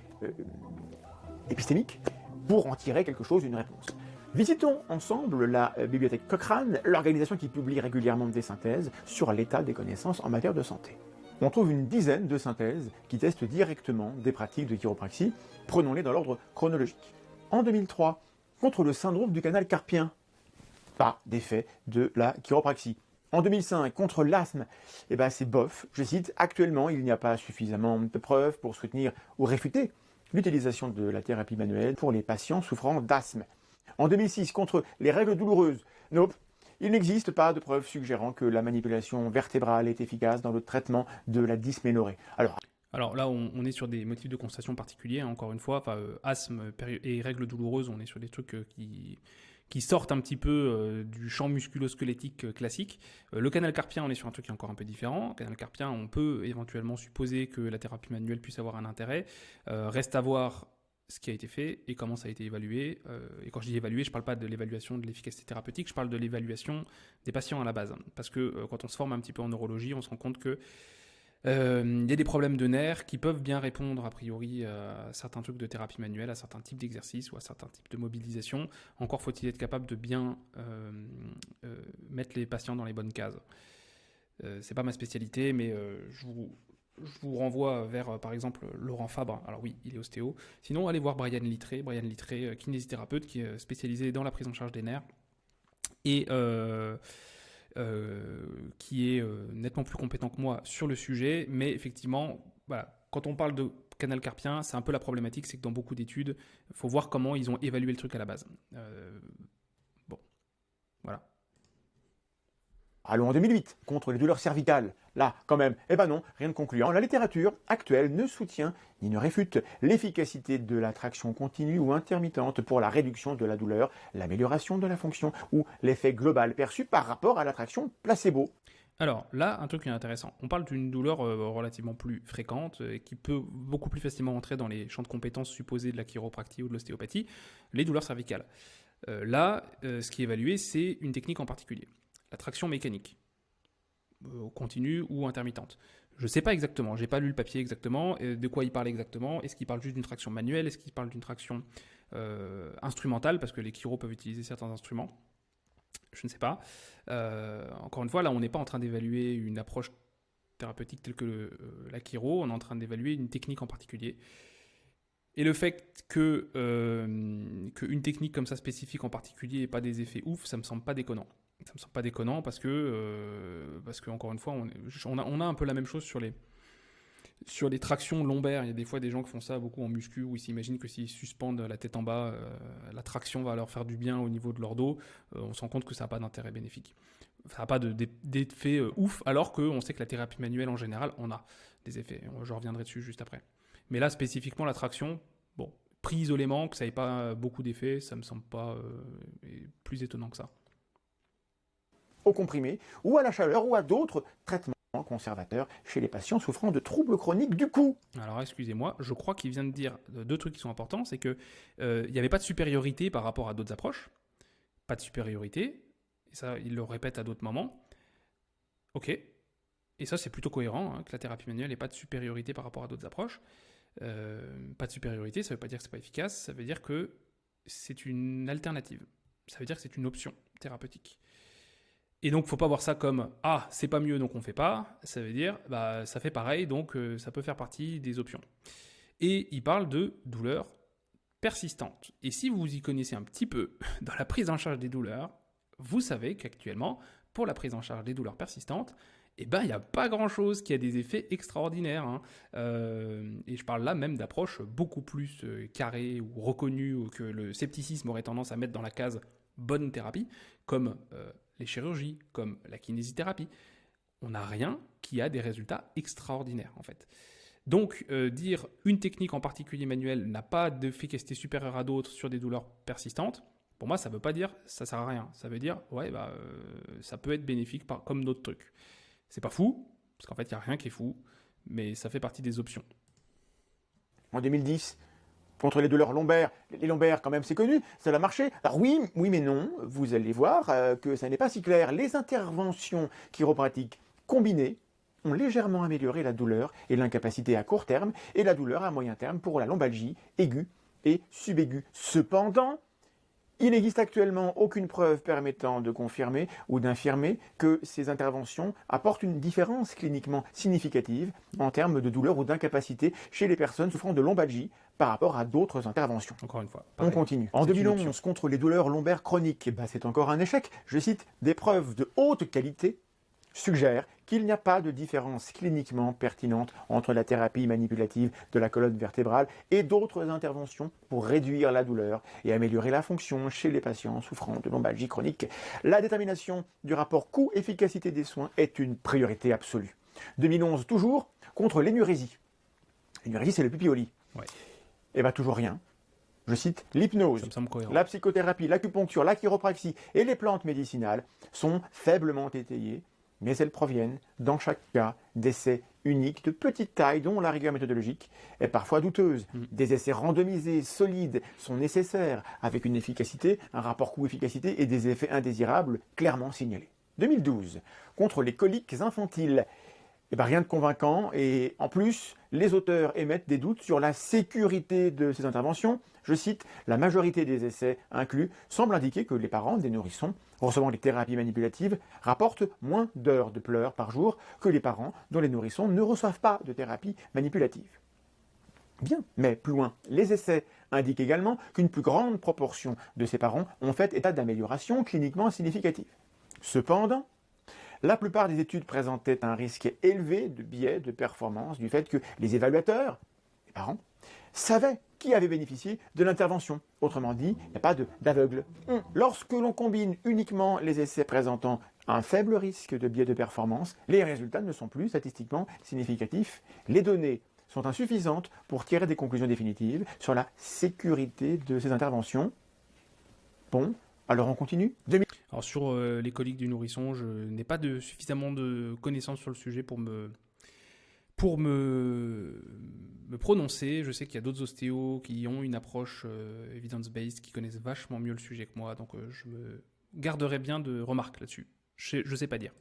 épistémique, pour en tirer quelque chose, une réponse. Visitons ensemble la bibliothèque Cochrane, l'organisation qui publie régulièrement des synthèses sur l'état des connaissances en matière de santé. On trouve une dizaine de synthèses qui testent directement des pratiques de chiropraxie, prenons-les dans l'ordre chronologique. En 2003, contre le syndrome du canal carpien, pas d'effet de la chiropraxie. En 2005, contre l'asthme, c'est bof. Je cite, actuellement, il n'y a pas suffisamment de preuves pour soutenir ou réfuter l'utilisation de la thérapie manuelle pour les patients souffrant d'asthme. En 2006, contre les règles douloureuses, nope. Il n'existe pas de preuves suggérant que la manipulation vertébrale est efficace dans le traitement de la dysménorrhée. Alors là, on est sur des motifs de constatation particuliers, encore une fois, asthme et règles douloureuses, on est sur des trucs qui sortent un petit peu du champ musculo-squelettique classique. Le canal carpien, on est sur un truc qui est encore un peu différent. Le canal carpien, on peut éventuellement supposer que la thérapie manuelle puisse avoir un intérêt. Reste à voir ce qui a été fait et comment ça a été évalué. Et quand je dis évalué, je ne parle pas de l'évaluation de l'efficacité thérapeutique, je parle de l'évaluation des patients à la base. Parce que quand on se forme un petit peu en neurologie, on se rend compte que y a des problèmes de nerfs qui peuvent bien répondre a priori à certains trucs de thérapie manuelle, à certains types d'exercices ou à certains types de mobilisation. Encore faut-il être capable de bien mettre les patients dans les bonnes cases. C'est pas ma spécialité, mais je vous renvoie vers, par exemple, Laurent Fabre. Alors oui, il est ostéo. Sinon, allez voir Brian Littré, kinésithérapeute, qui est spécialisé dans la prise en charge des nerfs et qui est nettement plus compétent que moi sur le sujet. Mais effectivement, voilà, quand on parle de canal carpien, c'est un peu la problématique, c'est que dans beaucoup d'études, il faut voir comment ils ont évalué le truc à la base. Bon, voilà. Allons en 2008, contre les douleurs cervicales. Là, quand même, non, rien de concluant. La littérature actuelle ne soutient ni ne réfute l'efficacité de la traction continue ou intermittente pour la réduction de la douleur, l'amélioration de la fonction ou l'effet global perçu par rapport à la traction placebo. Alors là, un truc qui est intéressant. On parle d'une douleur relativement plus fréquente et qui peut beaucoup plus facilement entrer dans les champs de compétences supposés de la chiropractie ou de l'ostéopathie, les douleurs cervicales. Ce qui est évalué, c'est une technique en particulier. La traction mécanique, continue ou intermittente. Je ne sais pas exactement, je n'ai pas lu le papier exactement, de quoi il parle exactement. Est-ce qu'il parle juste d'une traction manuelle? Est-ce qu'il parle d'une traction instrumentale? Parce que les chiros peuvent utiliser certains instruments. Je ne sais pas. Encore une fois, là, on n'est pas en train d'évaluer une approche thérapeutique telle que la chiro, on est en train d'évaluer une technique en particulier. Et le fait qu'une technique comme ça spécifique en particulier n'ait pas des effets ouf, ça me semble pas déconnant. Ça me semble pas déconnant parce que encore une fois, on a un peu la même chose sur les tractions lombaires. Il y a des fois des gens qui font ça beaucoup en muscu où ils s'imaginent que s'ils suspendent la tête en bas, la traction va leur faire du bien au niveau de leur dos. On se rend compte que ça n'a pas d'intérêt bénéfique. Ça n'a pas d'effet ouf, alors qu'on sait que la thérapie manuelle en général en a des effets. Je reviendrai dessus juste après. Mais là, spécifiquement, la traction, bon, pris isolément, que ça n'ait pas beaucoup d'effets, ça me semble pas plus étonnant que ça. Au comprimé, ou à la chaleur, ou à d'autres traitements conservateurs chez les patients souffrant de troubles chroniques du cou. Alors, excusez-moi, je crois qu'il vient de dire deux trucs qui sont importants. C'est qu'il n'y avait pas de supériorité par rapport à d'autres approches. Pas de supériorité. Et ça, il le répète à d'autres moments. Ok. Et ça, c'est plutôt cohérent, que la thérapie manuelle n'ait pas de supériorité par rapport à d'autres approches. Pas de supériorité, ça ne veut pas dire que c'est pas efficace, ça veut dire que c'est une alternative. Ça veut dire que c'est une option thérapeutique. Et donc, il ne faut pas voir ça comme « Ah, c'est pas mieux, donc on ne fait pas ». Ça veut dire « ça fait pareil, donc ça peut faire partie des options ». Et il parle de douleurs persistantes. Et si vous y connaissez un petit peu dans la prise en charge des douleurs, vous savez qu'actuellement, pour la prise en charge des douleurs persistantes, il n'y a pas grand-chose qui a des effets extraordinaires. Et je parle là même d'approches beaucoup plus carrées ou reconnues, ou que le scepticisme aurait tendance à mettre dans la case bonne thérapie, comme les chirurgies, comme la kinésithérapie. On n'a rien qui a des résultats extraordinaires, en fait. Donc, dire une technique en particulier manuelle n'a pas d'efficacité supérieure à d'autres sur des douleurs persistantes, pour moi, ça ne veut pas dire ça ne sert à rien. Ça veut dire, ça peut être bénéfique comme d'autres trucs. C'est pas fou, parce qu'en fait, il n'y a rien qui est fou, mais ça fait partie des options. En 2010, contre les douleurs lombaires, les lombaires, quand même, c'est connu, ça a marché. Alors oui, mais non, vous allez voir que ça n'est pas si clair. Les interventions chiropratiques combinées ont légèrement amélioré la douleur et l'incapacité à court terme et la douleur à moyen terme pour la lombalgie aiguë et subaiguë. Cependant, il n'existe actuellement aucune preuve permettant de confirmer ou d'infirmer que ces interventions apportent une différence cliniquement significative en termes de douleur ou d'incapacité chez les personnes souffrant de lombalgie par rapport à d'autres interventions. Encore une fois. On continue. En 2011, contre les douleurs lombaires chroniques, c'est encore un échec. Je cite, des preuves de haute qualité suggère qu'il n'y a pas de différence cliniquement pertinente entre la thérapie manipulative de la colonne vertébrale et d'autres interventions pour réduire la douleur et améliorer la fonction chez les patients souffrant de lombalgie chronique. La détermination du rapport coût-efficacité des soins est une priorité absolue. 2011 toujours, contre l'énurésie. L'énurésie, c'est le pipi au lit. Ouais. Et toujours rien. Je cite, l'hypnose, la psychothérapie, l'acupuncture, la chiropraxie et les plantes médicinales sont faiblement étayées, mais elles proviennent, dans chaque cas, d'essais uniques de petite taille dont la rigueur méthodologique est parfois douteuse. Des essais randomisés, solides, sont nécessaires, avec une efficacité, un rapport coût-efficacité et des effets indésirables clairement signalés. 2012, contre les coliques infantiles. Rien de convaincant, et en plus, les auteurs émettent des doutes sur la sécurité de ces interventions. Je cite, la majorité des essais inclus semblent indiquer que les parents des nourrissons recevant les thérapies manipulatives rapportent moins d'heures de pleurs par jour que les parents dont les nourrissons ne reçoivent pas de thérapie manipulative. Bien, mais plus loin, les essais indiquent également qu'une plus grande proportion de ces parents ont fait état d'amélioration cliniquement significative. Cependant, la plupart des études présentaient un risque élevé de biais de performance du fait que les évaluateurs, les parents, savaient qui avait bénéficié de l'intervention. Autrement dit, il n'y a pas d'aveugle. Lorsque l'on combine uniquement les essais présentant un faible risque de biais de performance, les résultats ne sont plus statistiquement significatifs. Les données sont insuffisantes pour tirer des conclusions définitives sur la sécurité de ces interventions. Bon, alors on continue. Alors sur les coliques du nourrisson, je n'ai pas suffisamment de connaissances sur le sujet pour me prononcer. Je sais qu'il y a d'autres ostéos qui ont une approche evidence-based, qui connaissent vachement mieux le sujet que moi, donc je me garderai bien de remarques là-dessus. Je ne sais pas dire.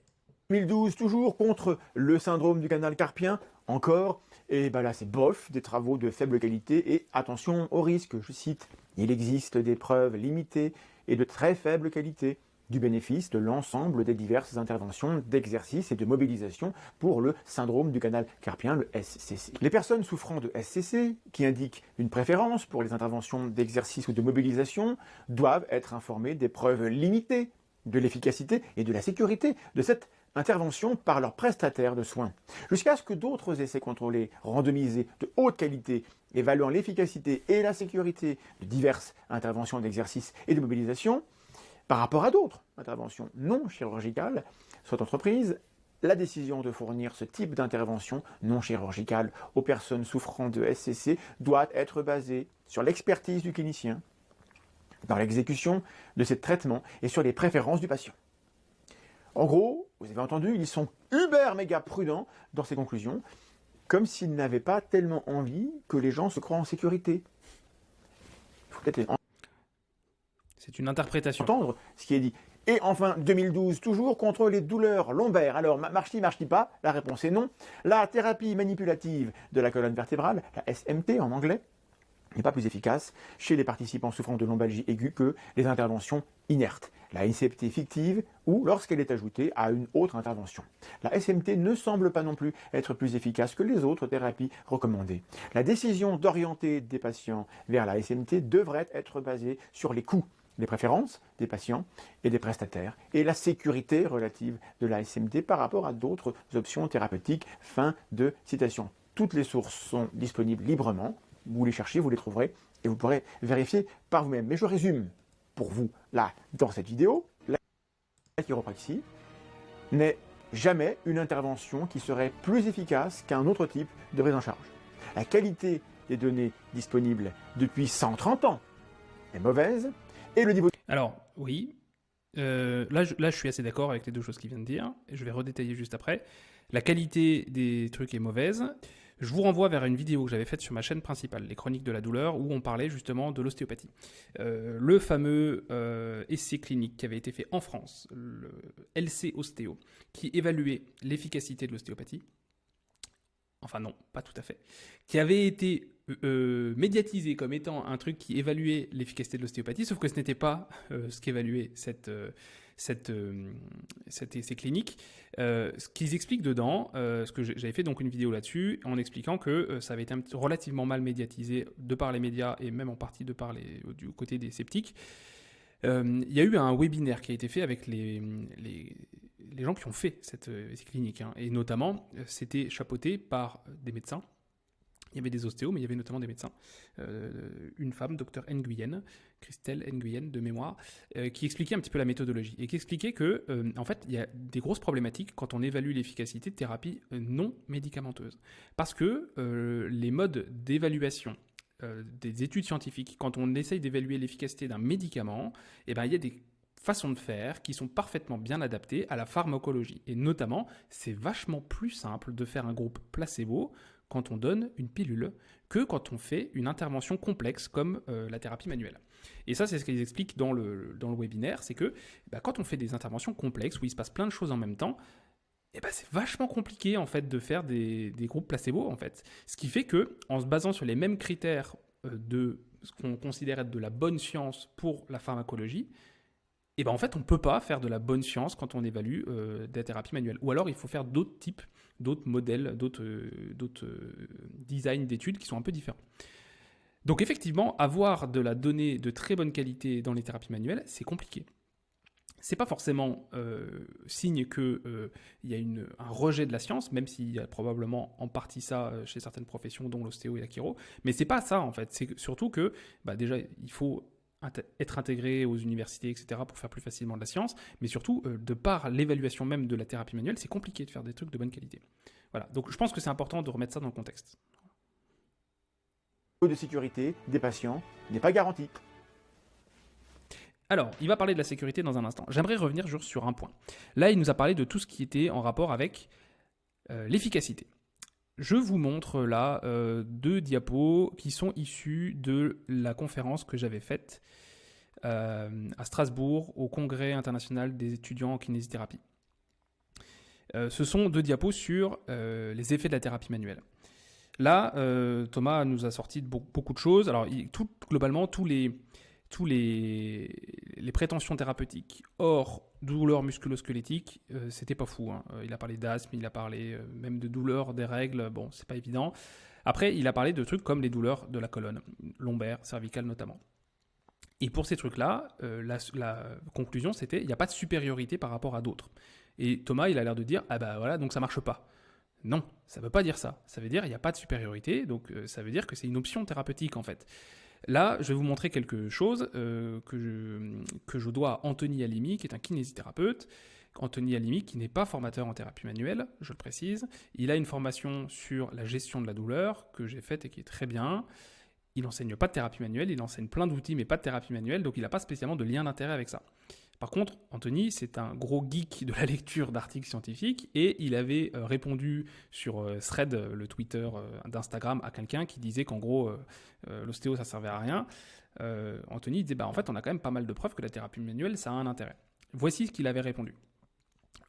2012, toujours contre le syndrome du canal carpien, encore, et là c'est bof, des travaux de faible qualité, et attention au risque, je cite, il existe des preuves limitées et de très faible qualité du bénéfice de l'ensemble des diverses interventions d'exercice et de mobilisation pour le syndrome du canal carpien, le SCC. Les personnes souffrant de SCC, qui indiquent une préférence pour les interventions d'exercice ou de mobilisation, doivent être informées des preuves limitées de l'efficacité et de la sécurité de cette intervention par leurs prestataires de soins, jusqu'à ce que d'autres essais contrôlés, randomisés, de haute qualité, évaluant l'efficacité et la sécurité de diverses interventions d'exercice et de mobilisation, par rapport à d'autres interventions non chirurgicales, soient entreprises. La décision de fournir ce type d'intervention non chirurgicale aux personnes souffrant de SCC doit être basée sur l'expertise du clinicien dans l'exécution de ces traitements et sur les préférences du patient. En gros, vous avez entendu, ils sont méga prudents dans ces conclusions, comme s'ils n'avaient pas tellement envie que les gens se croient en sécurité. Il faut peut-être C'est une interprétation. entendre ce qui est dit. Et enfin, 2012, toujours contre les douleurs lombaires. Alors, marche-t-il pas? La réponse est non. La thérapie manipulative de la colonne vertébrale, la SMT en anglais, n'est pas plus efficace chez les participants souffrant de lombalgie aiguë que les interventions inertes, la SMT fictive ou lorsqu'elle est ajoutée à une autre intervention. La SMT ne semble pas non plus être plus efficace que les autres thérapies recommandées. La décision d'orienter des patients vers la SMT devrait être basée sur les coûts, les préférences des patients et des prestataires et la sécurité relative de la SMT par rapport à d'autres options thérapeutiques. Fin de citation. Toutes les sources sont disponibles librement. Vous les cherchez, vous les trouverez et vous pourrez vérifier par vous-même. Mais je résume pour vous, là, dans cette vidéo, la chiropraxie n'est jamais une intervention qui serait plus efficace qu'un autre type de prise en charge. La qualité des données disponibles depuis 130 ans est mauvaise et le niveau... Alors, oui. Là, je suis assez d'accord avec les deux choses qu'il vient de dire. Et je vais redétailler juste après. La qualité des trucs est mauvaise. Je vous renvoie vers une vidéo que j'avais faite sur ma chaîne principale, Les Chroniques de la douleur, où on parlait justement de l'ostéopathie. Le fameux essai clinique qui avait été fait en France, le LC Ostéo, qui évaluait l'efficacité de l'ostéopathie. Enfin non, pas tout à fait. Qui avait été médiatisé comme étant un truc qui évaluait l'efficacité de l'ostéopathie, sauf que ce n'était pas ce qu'évaluait cet essai clinique. Ce qu'ils expliquent dedans, ce que j'avais fait donc une vidéo là-dessus, en expliquant que ça avait été relativement mal médiatisé de par les médias et même en partie du côté des sceptiques. Il y a eu un webinaire qui a été fait avec les gens qui ont fait cette essai clinique, hein, et notamment c'était chapeauté par des médecins. Il y avait des ostéos, mais il y avait notamment des médecins. Une femme, Dr Nguyen, Christelle Nguyen de mémoire, qui expliquait un petit peu la méthodologie et qui expliquait que, en fait, il y a des grosses problématiques quand on évalue l'efficacité de thérapies non médicamenteuses. Parce que les modes d'évaluation des études scientifiques, quand on essaye d'évaluer l'efficacité d'un médicament, eh ben, il y a des façons de faire qui sont parfaitement bien adaptées à la pharmacologie. Et notamment, c'est vachement plus simple de faire un groupe placebo quand on donne une pilule que quand on fait une intervention complexe comme la thérapie manuelle. Et ça, c'est ce qu'ils expliquent dans le webinaire, c'est que quand on fait des interventions complexes où il se passe plein de choses en même temps, c'est vachement compliqué en fait de faire des groupes placebo en fait. Ce qui fait que en se basant sur les mêmes critères de ce qu'on considère être de la bonne science pour la pharmacologie, en fait, on ne peut pas faire de la bonne science quand on évalue des thérapies manuelles. Ou alors, il faut faire d'autres types, d'autres modèles, d'autres designs d'études qui sont un peu différents. Donc, effectivement, avoir de la donnée de très bonne qualité dans les thérapies manuelles, c'est compliqué. C'est pas forcément signe qu'il y a un rejet de la science, même s'il y a probablement en partie ça chez certaines professions, dont l'ostéo et la chiro. Mais c'est pas ça, en fait. C'est surtout que, déjà, il faut être intégré aux universités, etc., pour faire plus facilement de la science, mais surtout, de par l'évaluation même de la thérapie manuelle, c'est compliqué de faire des trucs de bonne qualité. Voilà, donc je pense que c'est important de remettre ça dans le contexte. Le taux de sécurité des patients n'est pas garanti. Alors, il va parler de la sécurité dans un instant. J'aimerais revenir juste sur un point. Là, il nous a parlé de tout ce qui était en rapport avec l'efficacité. Je vous montre là 2 diapos qui sont issus de la conférence que j'avais faite à Strasbourg au Congrès international des étudiants en kinésithérapie. Ce sont 2 diapos sur les effets de la thérapie manuelle. Là, Thomas nous a sorti beaucoup de choses. Alors, globalement, tous les les prétentions thérapeutiques hors douleur musculo-squelettique, c'était pas fou. Hein. Il a parlé d'asthme, il a parlé même de douleurs des règles, bon, c'est pas évident. Après, il a parlé de trucs comme les douleurs de la colonne, lombaire, cervicale notamment. Et pour ces trucs-là, la conclusion, c'était il n'y a pas de supériorité par rapport à d'autres. Et Thomas, il a l'air de dire, ah bah voilà, donc ça marche pas. Non, ça ne veut pas dire ça. Ça veut dire il n'y a pas de supériorité, donc ça veut dire que c'est une option thérapeutique en fait. Là, je vais vous montrer quelque chose que je dois à Anthony Halimi, qui est un kinésithérapeute. Anthony Halimi, qui n'est pas formateur en thérapie manuelle, je le précise. Il a une formation sur la gestion de la douleur que j'ai faite et qui est très bien. Il n'enseigne pas de thérapie manuelle, il enseigne plein d'outils, mais pas de thérapie manuelle, donc il n'a pas spécialement de lien d'intérêt avec ça. Par contre, Anthony, c'est un gros geek de la lecture d'articles scientifiques et il avait répondu sur Thread, le Twitter d'Instagram, à quelqu'un qui disait qu'en gros, l'ostéo, ça servait à rien. Anthony disait, en fait, on a quand même pas mal de preuves que la thérapie manuelle, ça a un intérêt. Voici ce qu'il avait répondu.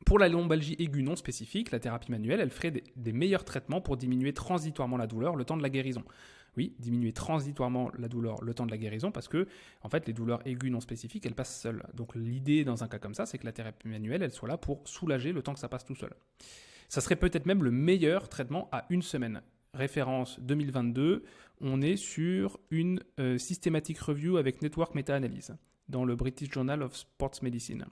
Pour la lombalgie aiguë non spécifique, la thérapie manuelle, elle ferait des meilleurs traitements pour diminuer transitoirement la douleur le temps de la guérison. Oui, diminuer transitoirement la douleur le temps de la guérison parce que, en fait, les douleurs aiguës non spécifiques, elles passent seules. Donc l'idée dans un cas comme ça, c'est que la thérapie manuelle, elle soit là pour soulager le temps que ça passe tout seul. Ça serait peut-être même le meilleur traitement à une semaine. Référence 2022, on est sur une Systematic Review avec Network Meta-Analyse dans le British Journal of Sports Medicine.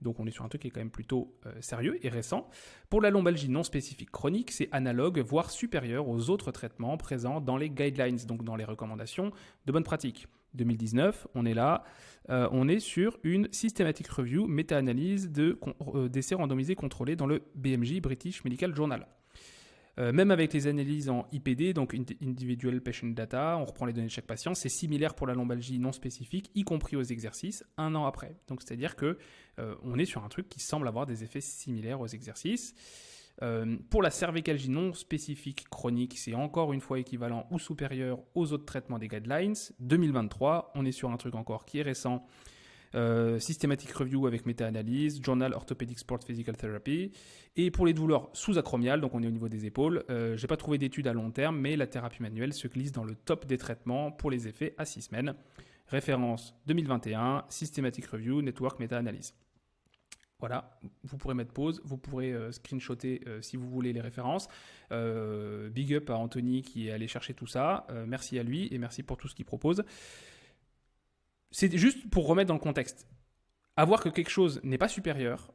Donc on est sur un truc qui est quand même plutôt sérieux et récent. Pour la lombalgie non spécifique chronique, c'est analogue, voire supérieur aux autres traitements présents dans les guidelines, donc dans les recommandations de bonne pratique. 2019, on est là, on est sur une systematic review, méta-analyse d'essais randomisés contrôlés dans le BMJ, British Medical Journal. Même avec les analyses en IPD, donc Individual Patient Data, on reprend les données de chaque patient, c'est similaire pour la lombalgie non spécifique, y compris aux exercices, un an après. Donc c'est-à-dire que on est sur un truc qui semble avoir des effets similaires aux exercices. Pour la cervicalgie non spécifique chronique, c'est encore une fois équivalent ou supérieur aux autres traitements des guidelines. 2023, on est sur un truc encore qui est récent. Systematic Review avec méta-analyse, Journal Orthopedic Sport Physical Therapy. Et pour les douleurs sous-acromiales, donc on est au niveau des épaules, je n'ai pas trouvé d'études à long terme, mais la thérapie manuelle se glisse dans le top des traitements pour les effets à 6 semaines. Référence 2021, Systematic Review, Network Meta-Analyse. Voilà, vous pourrez mettre pause, vous pourrez screenshotter si vous voulez les références. Big up à Anthony qui est allé chercher tout ça. Merci à lui et merci pour tout ce qu'il propose. C'est juste pour remettre dans le contexte. Avoir que quelque chose n'est pas supérieur,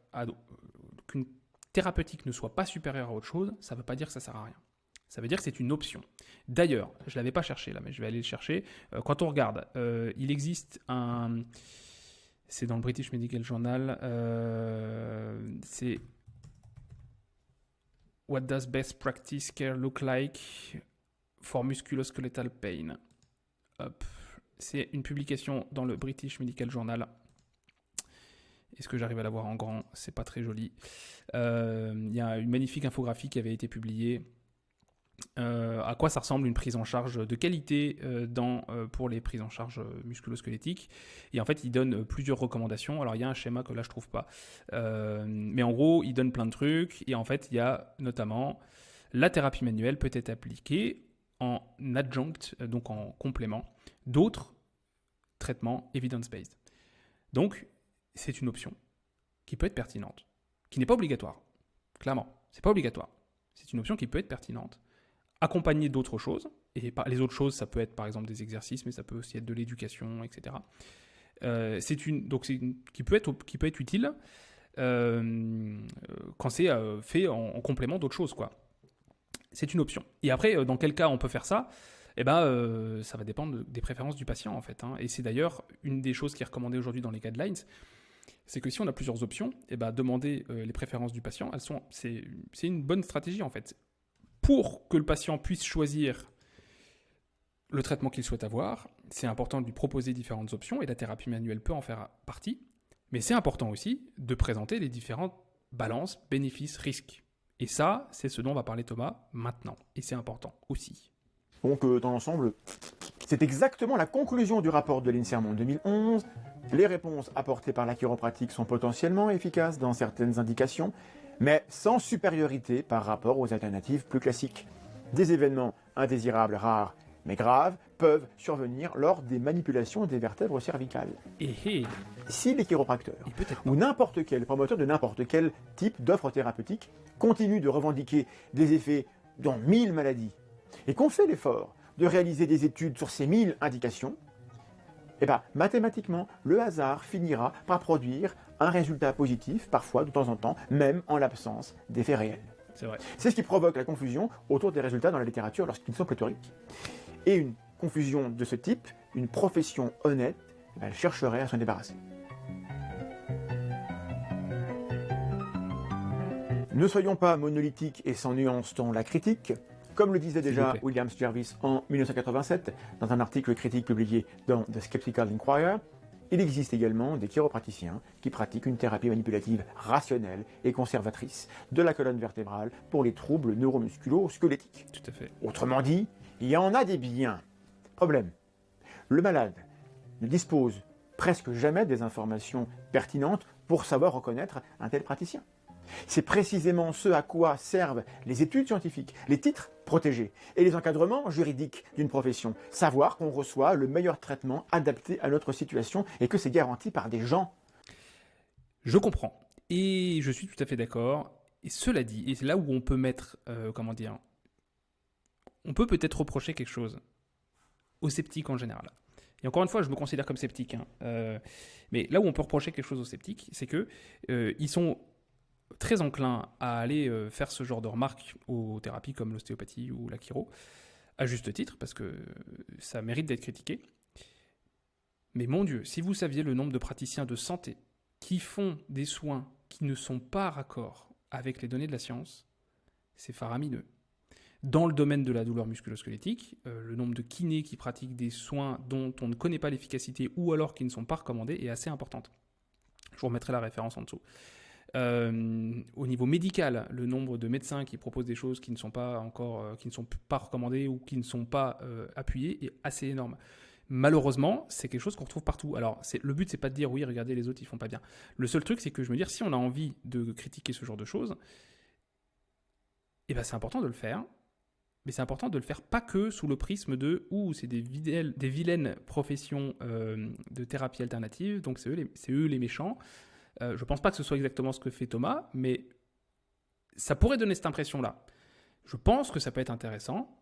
qu'une thérapeutique ne soit pas supérieure à autre chose, ça ne veut pas dire que ça ne sert à rien. Ça veut dire que c'est une option. D'ailleurs, je ne l'avais pas cherché là, mais je vais aller le chercher. Quand on regarde, il existe un... C'est dans le British Medical Journal. C'est What does best practice care look like for musculoskeletal pain? Hop. C'est une publication dans le British Medical Journal. Est-ce que j'arrive à la voir en grand? C'est pas très joli. Il y a une magnifique infographie qui avait été publiée. À quoi ça ressemble une prise en charge de qualité pour les prises en charge musculo-squelettiques. Et en fait, il donne plusieurs recommandations. Alors, il y a un schéma que là, je trouve pas. Mais en gros, il donne plein de trucs. Et en fait, il y a notamment la thérapie manuelle peut être appliquée en adjunct, donc en complément, d'autres traitements evidence-based. Donc, c'est une option qui peut être pertinente, qui n'est pas obligatoire. Clairement, c'est pas obligatoire. C'est une option qui peut être pertinente, accompagnée d'autres choses. Et les autres choses, ça peut être par exemple des exercices, mais ça peut aussi être de l'éducation, etc. Qui peut être utile quand c'est fait en complément d'autres choses, quoi. C'est une option. Et après, dans quel cas on peut faire ça? Ça va dépendre des préférences du patient, en fait. Et c'est d'ailleurs une des choses qui est recommandée aujourd'hui dans les guidelines, c'est que si on a plusieurs options, demander les préférences du patient, c'est une bonne stratégie, en fait. Pour que le patient puisse choisir le traitement qu'il souhaite avoir, c'est important de lui proposer différentes options, et la thérapie manuelle peut en faire partie. Mais c'est important aussi de présenter les différentes balances, bénéfices, risques. Et ça, c'est ce dont va parler Thomas maintenant. Et c'est important aussi. Donc, dans l'ensemble, c'est exactement la conclusion du rapport de l'INSERM en 2011. Les réponses apportées par la chiropratique sont potentiellement efficaces dans certaines indications, mais sans supériorité par rapport aux alternatives plus classiques. Des événements indésirables rares mais graves, peuvent survenir lors des manipulations des vertèbres cervicales. Et Si les chiropracteurs peut-être ou n'importe quel promoteur de n'importe quel type d'offre thérapeutique continue de revendiquer des effets dans 1000 maladies et qu'on fait l'effort de réaliser des études sur ces 1000 indications, eh bien, mathématiquement, le hasard finira par produire un résultat positif, parfois, de temps en temps, même en l'absence d'effets réels. c'est vrai. C'est ce qui provoque la confusion autour des résultats dans la littérature lorsqu'ils sont pléthoriques. Et une confusion de ce type, une profession honnête, elle chercherait à s'en débarrasser. Ne soyons pas monolithiques et sans nuance dans la critique. Comme le disait déjà William Jervis en 1987, dans un article critique publié dans The Skeptical Inquirer, il existe également des chiropraticiens qui pratiquent une thérapie manipulative rationnelle et conservatrice de la colonne vertébrale pour les troubles neuromusculo-squelettiques. Tout à fait. Autrement dit, il y en a des biens. Problème, le malade ne dispose presque jamais des informations pertinentes pour savoir reconnaître un tel praticien. C'est précisément ce à quoi servent les études scientifiques, les titres protégés et les encadrements juridiques d'une profession. Savoir qu'on reçoit le meilleur traitement adapté à notre situation et que c'est garanti par des gens. Je comprends. Et je suis tout à fait d'accord. Et cela dit, et c'est là où on peut mettre, on peut peut-être reprocher quelque chose aux sceptiques en général. Et encore une fois, je me considère comme sceptique. Mais là où on peut reprocher quelque chose aux sceptiques, c'est que ils sont très enclins à aller faire ce genre de remarques aux thérapies comme l'ostéopathie ou la chiro, à juste titre, parce que ça mérite d'être critiqué. Mais mon Dieu, si vous saviez le nombre de praticiens de santé qui font des soins qui ne sont pas raccords avec les données de la science, c'est faramineux. Dans le domaine de la douleur musculo-squelettique, le nombre de kinés qui pratiquent des soins dont on ne connaît pas l'efficacité ou alors qui ne sont pas recommandés est assez importante. Je vous remettrai la référence en dessous. Au niveau médical, le nombre de médecins qui proposent des choses qui ne sont pas encore, qui ne sont pas recommandées ou qui ne sont pas appuyées est assez énorme. Malheureusement, c'est quelque chose qu'on retrouve partout. Alors, le but, c'est pas de dire oui, regardez, les autres, ils font pas bien. Le seul truc, c'est que je me dis, si on a envie de critiquer ce genre de choses, eh ben, c'est important de le faire. Mais c'est important de le faire pas que sous le prisme de c'est des vilaines professions de thérapie alternative, donc c'est eux les méchants. Je pense pas que ce soit exactement ce que fait Thomas, mais ça pourrait donner cette impression-là. Je pense que ça peut être intéressant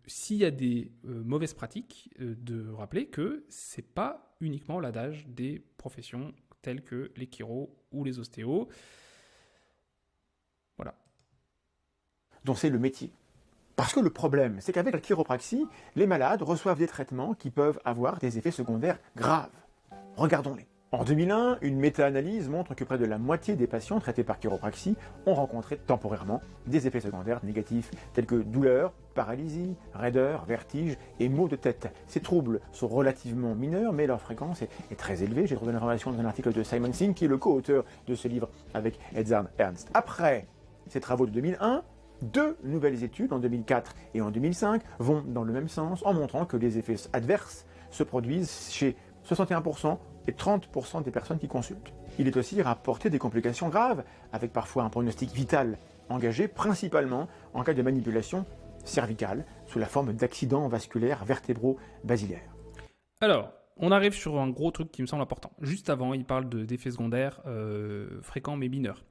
s'il y a des mauvaises pratiques, de rappeler que c'est pas uniquement l'adage des professions telles que les chiros ou les ostéos. Voilà. Donc c'est le métier. Parce que le problème, c'est qu'avec la chiropraxie, les malades reçoivent des traitements qui peuvent avoir des effets secondaires graves. Regardons-les. En 2001, une méta-analyse montre que près de la moitié des patients traités par chiropraxie ont rencontré temporairement des effets secondaires négatifs, tels que douleur, paralysie, raideur, vertige et maux de tête. Ces troubles sont relativement mineurs, mais leur fréquence est très élevée. J'ai trouvé l'information dans un article de Simon Singh, qui est le co-auteur de ce livre avec Edzard Ernst. Après ces travaux de 2001, 2 nouvelles études, en 2004 et en 2005, vont dans le même sens en montrant que les effets adverses se produisent chez 61% et 30% des personnes qui consultent. Il est aussi rapporté des complications graves, avec parfois un pronostic vital engagé principalement en cas de manipulation cervicale, sous la forme d'accidents vasculaires vertébro-basilaires. Alors, on arrive sur un gros truc qui me semble important. Juste avant, il parle d'effets secondaires fréquents mais mineurs.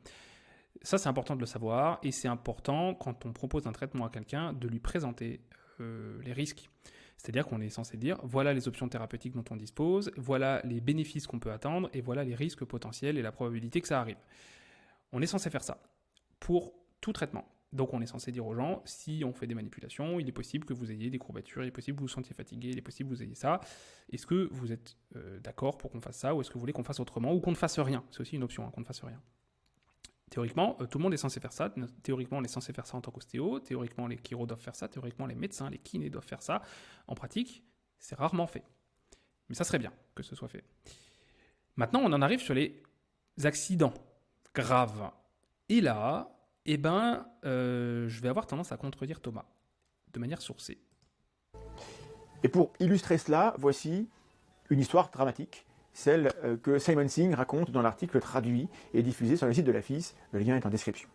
Ça, c'est important de le savoir, et c'est important, quand on propose un traitement à quelqu'un, de lui présenter les risques. C'est-à-dire qu'on est censé dire, voilà les options thérapeutiques dont on dispose, voilà les bénéfices qu'on peut attendre, et voilà les risques potentiels et la probabilité que ça arrive. On est censé faire ça pour tout traitement. Donc on est censé dire aux gens, si on fait des manipulations, il est possible que vous ayez des courbatures, il est possible que vous vous sentiez fatigué, il est possible que vous ayez ça. Est-ce que vous êtes d'accord pour qu'on fasse ça, ou est-ce que vous voulez qu'on fasse autrement, ou qu'on ne fasse rien? C'est aussi une option, qu'on ne fasse rien. Théoriquement, tout le monde est censé faire ça. Théoriquement, on est censé faire ça en tant qu'ostéo. Théoriquement, les chiros doivent faire ça. Théoriquement, les médecins, les kinés doivent faire ça. En pratique, c'est rarement fait. Mais ça serait bien que ce soit fait. Maintenant, on en arrive sur les accidents graves. Et là, je vais avoir tendance à contredire Thomas, de manière sourcée. Et pour illustrer cela, voici une histoire dramatique, celle que Simon Singh raconte dans l'article traduit et diffusé sur le site de la FIS. Le lien est en description.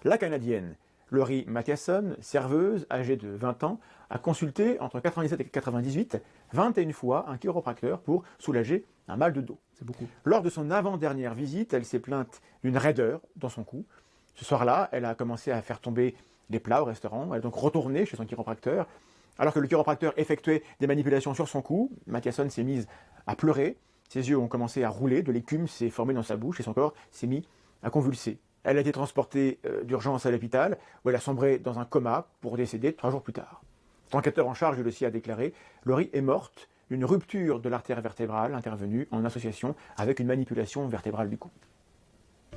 La Canadienne Laurie Mathieson, serveuse, âgée de 20 ans, a consulté entre 97 et 98 21 fois un chiropracteur pour soulager un mal de dos. C'est beaucoup. Lors de son avant-dernière visite, elle s'est plainte d'une raideur dans son cou. Ce soir-là, elle a commencé à faire tomber des plats au restaurant. Elle est donc retournée chez son chiropracteur. Alors que le chiropracteur effectuait des manipulations sur son cou, Mathieson s'est mise à pleurer. Ses yeux ont commencé à rouler, de l'écume s'est formée dans sa bouche et son corps s'est mis à convulser. Elle a été transportée d'urgence à l'hôpital où elle a sombré dans un coma pour décéder 3 jours plus tard. L'enquêteur en charge du dossier a déclaré « Laurie est morte d'une rupture de l'artère vertébrale intervenue en association avec une manipulation vertébrale du cou ».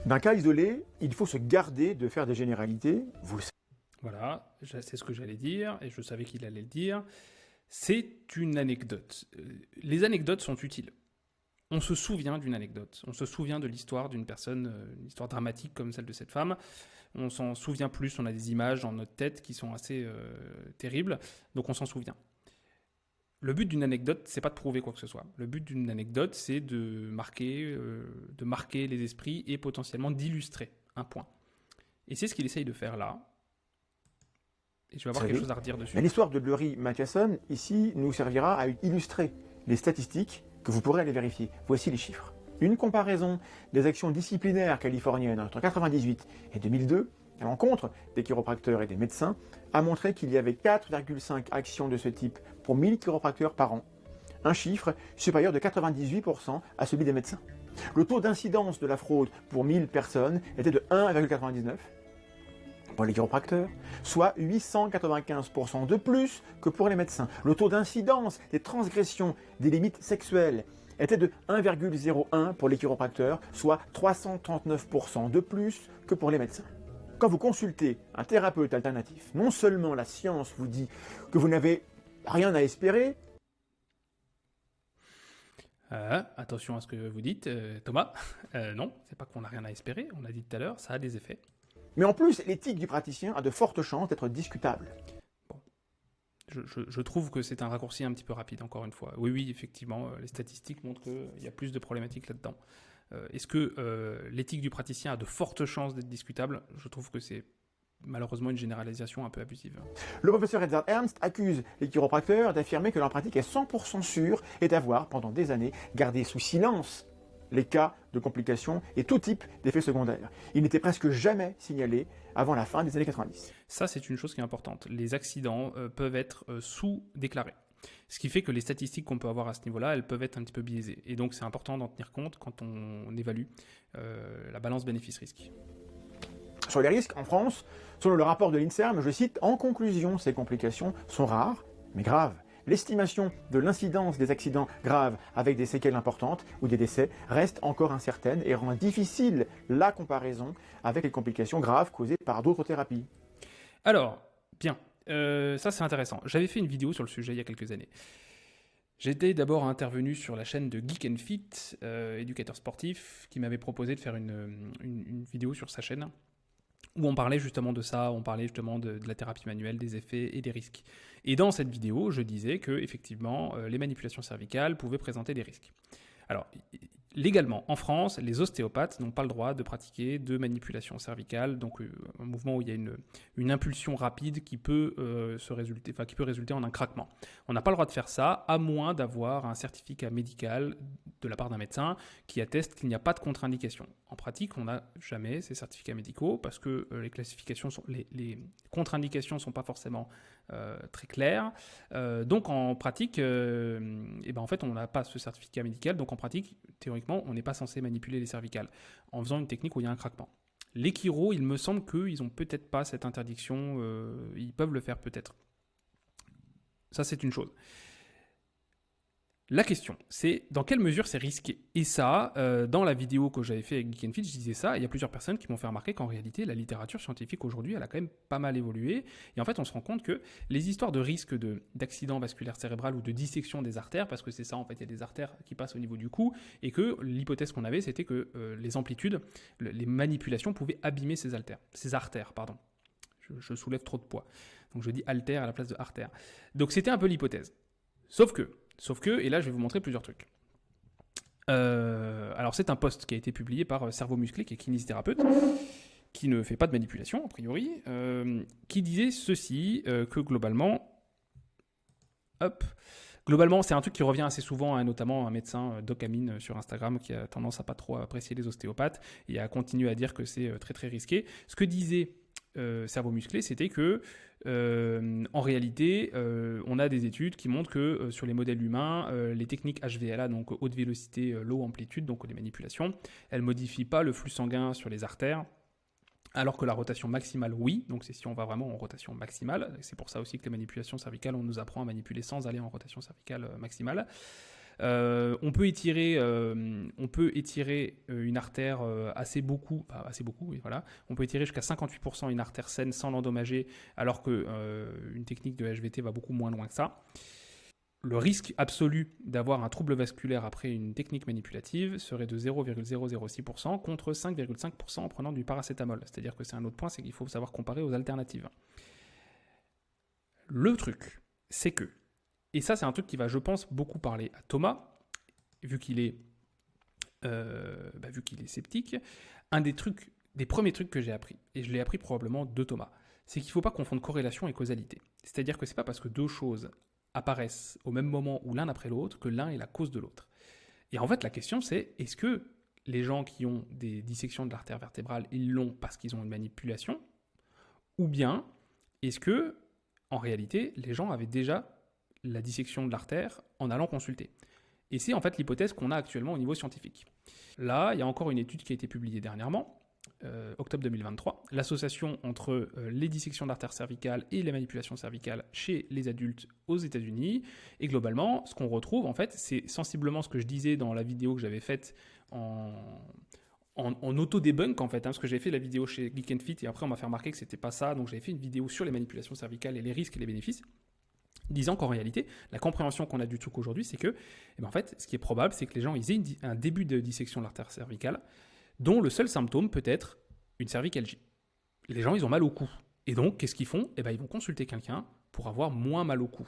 D'un cas isolé, il faut se garder de faire des généralités, vous le savez. Voilà, c'est ce que j'allais dire, et je savais qu'il allait le dire. C'est une anecdote. Les anecdotes sont utiles. On se souvient d'une anecdote, on se souvient de l'histoire d'une personne, une histoire dramatique comme celle de cette femme. On s'en souvient plus, on a des images dans notre tête qui sont assez terribles, donc on s'en souvient. Le but d'une anecdote, c'est pas de prouver quoi que ce soit. Le but d'une anecdote, c'est de marquer les esprits et potentiellement d'illustrer un point. Et c'est ce qu'il essaye de faire là. Et tu vas avoir quelque chose à redire dessus. L'histoire de Laurie Mathieson, ici, nous servira à illustrer les statistiques que vous pourrez aller vérifier. Voici les chiffres. Une comparaison des actions disciplinaires californiennes entre 1998 et 2002 à l'encontre des chiropracteurs et des médecins a montré qu'il y avait 4,5 actions de ce type pour 1000 chiropracteurs par an. Un chiffre supérieur de 98% à celui des médecins. Le taux d'incidence de la fraude pour 1000 personnes était de 1,99 pour les chiropracteurs, soit 895% de plus que pour les médecins. Le taux d'incidence des transgressions des limites sexuelles était de 1,01 pour les chiropracteurs, soit 339% de plus que pour les médecins. Quand vous consultez un thérapeute alternatif, non seulement la science vous dit que vous n'avez rien à espérer. Attention à ce que vous dites, Thomas. Non, c'est pas qu'on n'a rien à espérer, on l'a dit tout à l'heure, ça a des effets. Mais en plus, l'éthique du praticien a de fortes chances d'être discutable. Bon. Je trouve que c'est un raccourci un petit peu rapide, encore une fois. Oui, effectivement, les statistiques montrent qu'il y a plus de problématiques là-dedans. Est-ce que l'éthique du praticien a de fortes chances d'être discutable ? Je trouve que c'est malheureusement une généralisation un peu abusive. Le professeur Edzard Ernst accuse les chiropracteurs d'affirmer que leur pratique est 100% sûre et d'avoir, pendant des années, gardé sous silence les cas de complications et tout type d'effets secondaires. Ils n'étaient presque jamais signalés avant la fin des années 90. Ça, c'est une chose qui est importante. Les accidents peuvent être sous-déclarés. Ce qui fait que les statistiques qu'on peut avoir à ce niveau-là, elles peuvent être un petit peu biaisées. Et donc, c'est important d'en tenir compte quand on évalue la balance bénéfice-risque. Sur les risques, en France, selon le rapport de l'INSERM, je cite, « En conclusion, ces complications sont rares, mais graves. L'estimation de l'incidence des accidents graves avec des séquelles importantes ou des décès reste encore incertaine et rend difficile la comparaison avec les complications graves causées par d'autres thérapies. » Alors, bien, ça c'est intéressant. J'avais fait une vidéo sur le sujet il y a quelques années. J'étais d'abord intervenu sur la chaîne de Geek and Fit, éducateur sportif, qui m'avait proposé de faire une vidéo sur sa chaîne où on parlait justement de ça, on parlait justement de la thérapie manuelle, des effets et des risques. Et dans cette vidéo, je disais que effectivement, les manipulations cervicales pouvaient présenter des risques. Alors, légalement, en France, les ostéopathes n'ont pas le droit de pratiquer de manipulation cervicale, donc un mouvement où il y a une impulsion rapide qui peut résulter en un craquement. On n'a pas le droit de faire ça, à moins d'avoir un certificat médical de la part d'un médecin qui atteste qu'il n'y a pas de contre-indication. En pratique, on n'a jamais ces certificats médicaux parce que les contre-indications ne sont pas forcément très claires. Donc en pratique, en fait, on n'a pas ce certificat médical. Donc en pratique, théoriquement, on n'est pas censé manipuler les cervicales en faisant une technique où il y a un craquement. Les chiros, il me semble qu'ils n'ont peut-être pas cette interdiction. Ils peuvent le faire peut-être. Ça, c'est une chose. La question, c'est dans quelle mesure c'est risqué ? Et ça, dans la vidéo que j'avais fait avec Geek and Fit, je disais ça, et il y a plusieurs personnes qui m'ont fait remarquer qu'en réalité, la littérature scientifique aujourd'hui, elle a quand même pas mal évolué. Et en fait, on se rend compte que les histoires de risque d'accident vasculaire cérébral ou de dissection des artères, parce que c'est ça, en fait, il y a des artères qui passent au niveau du cou, et que l'hypothèse qu'on avait, c'était que les amplitudes, les manipulations pouvaient abîmer ces artères. Je soulève trop de poids. Donc je dis artère à la place de artère. Donc c'était un peu l'hypothèse. Sauf que, et là je vais vous montrer plusieurs trucs. Alors c'est un post qui a été publié par Cerveau Musclé, qui est kinésithérapeute, qui ne fait pas de manipulation, a priori, qui disait ceci, que globalement, c'est un truc qui revient assez souvent, hein, notamment un médecin, Doc Amine, sur Instagram, qui a tendance à pas trop apprécier les ostéopathes et à continuer à dire que c'est très très risqué. Ce que disait Cerveau Musclé, c'était que en réalité, on a des études qui montrent que sur les modèles humains, les techniques HVLA, donc haute vélocité, low amplitude, donc les manipulations, elles modifient pas le flux sanguin sur les artères. Alors que la rotation maximale, oui, donc c'est si on va vraiment en rotation maximale, c'est pour ça aussi que les manipulations cervicales, on nous apprend à manipuler sans aller en rotation cervicale maximale. On peut étirer une artère assez beaucoup, oui, voilà. On peut étirer jusqu'à 58% une artère saine sans l'endommager, alors qu'une technique de HVT va beaucoup moins loin que ça. Le risque absolu d'avoir un trouble vasculaire après une technique manipulative serait de 0,006% contre 5,5% en prenant du paracétamol. C'est-à-dire que c'est un autre point, c'est qu'il faut savoir comparer aux alternatives. Le truc, c'est que, et ça c'est un truc qui va, je pense, beaucoup parler à Thomas, vu qu'il est sceptique, un des premiers trucs que j'ai appris, et je l'ai appris probablement de Thomas, c'est qu'il ne faut pas confondre corrélation et causalité. C'est-à-dire que c'est pas parce que deux choses apparaissent au même moment ou l'un après l'autre que l'un est la cause de l'autre. Et en fait, la question c'est, est-ce que les gens qui ont des dissections de l'artère vertébrale, ils l'ont parce qu'ils ont une manipulation, ou bien est-ce que, en réalité, les gens avaient déjà la dissection de l'artère en allant consulter? Et c'est en fait l'hypothèse qu'on a actuellement au niveau scientifique. Là, il y a encore une étude qui a été publiée dernièrement, octobre 2023, l'association entre les dissections d'artères cervicales et les manipulations cervicales chez les adultes aux États-Unis. Et globalement, ce qu'on retrouve, en fait, c'est sensiblement ce que je disais dans la vidéo que j'avais faite en auto-debunk, en fait, hein, parce que j'avais fait la vidéo chez Geek and Fit et après on m'a fait remarquer que c'était pas ça, donc j'avais fait une vidéo sur les manipulations cervicales et les risques et les bénéfices, disant qu'en réalité, la compréhension qu'on a du truc aujourd'hui, c'est que, en fait, ce qui est probable, c'est que les gens ils aient un début de dissection de l'artère cervicale, dont le seul symptôme peut être une cervicalgie. Les gens, ils ont mal au cou. Et donc, qu'est-ce qu'ils font ? Ils vont consulter quelqu'un pour avoir moins mal au cou.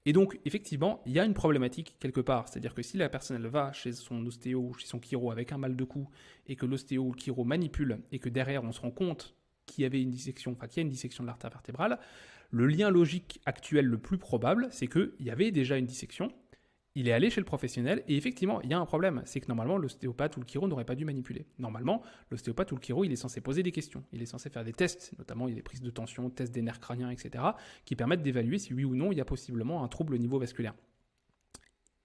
Et donc, effectivement, il y a une problématique quelque part. C'est-à-dire que si la personne, elle va chez son ostéo ou chez son chiro avec un mal de cou, et que l'ostéo ou le chiro manipule, et que derrière, on se rend compte qu'il y a une dissection de l'artère vertébrale, le lien logique actuel le plus probable, c'est qu'il y avait déjà une dissection, il est allé chez le professionnel, et effectivement, il y a un problème. C'est que normalement, l'ostéopathe ou le chiro n'aurait pas dû manipuler. Normalement, l'ostéopathe ou le chiro, il est censé poser des questions. Il est censé faire des tests, notamment il y a des prises de tension, tests des nerfs crâniens, etc., qui permettent d'évaluer si oui ou non il y a possiblement un trouble au niveau vasculaire.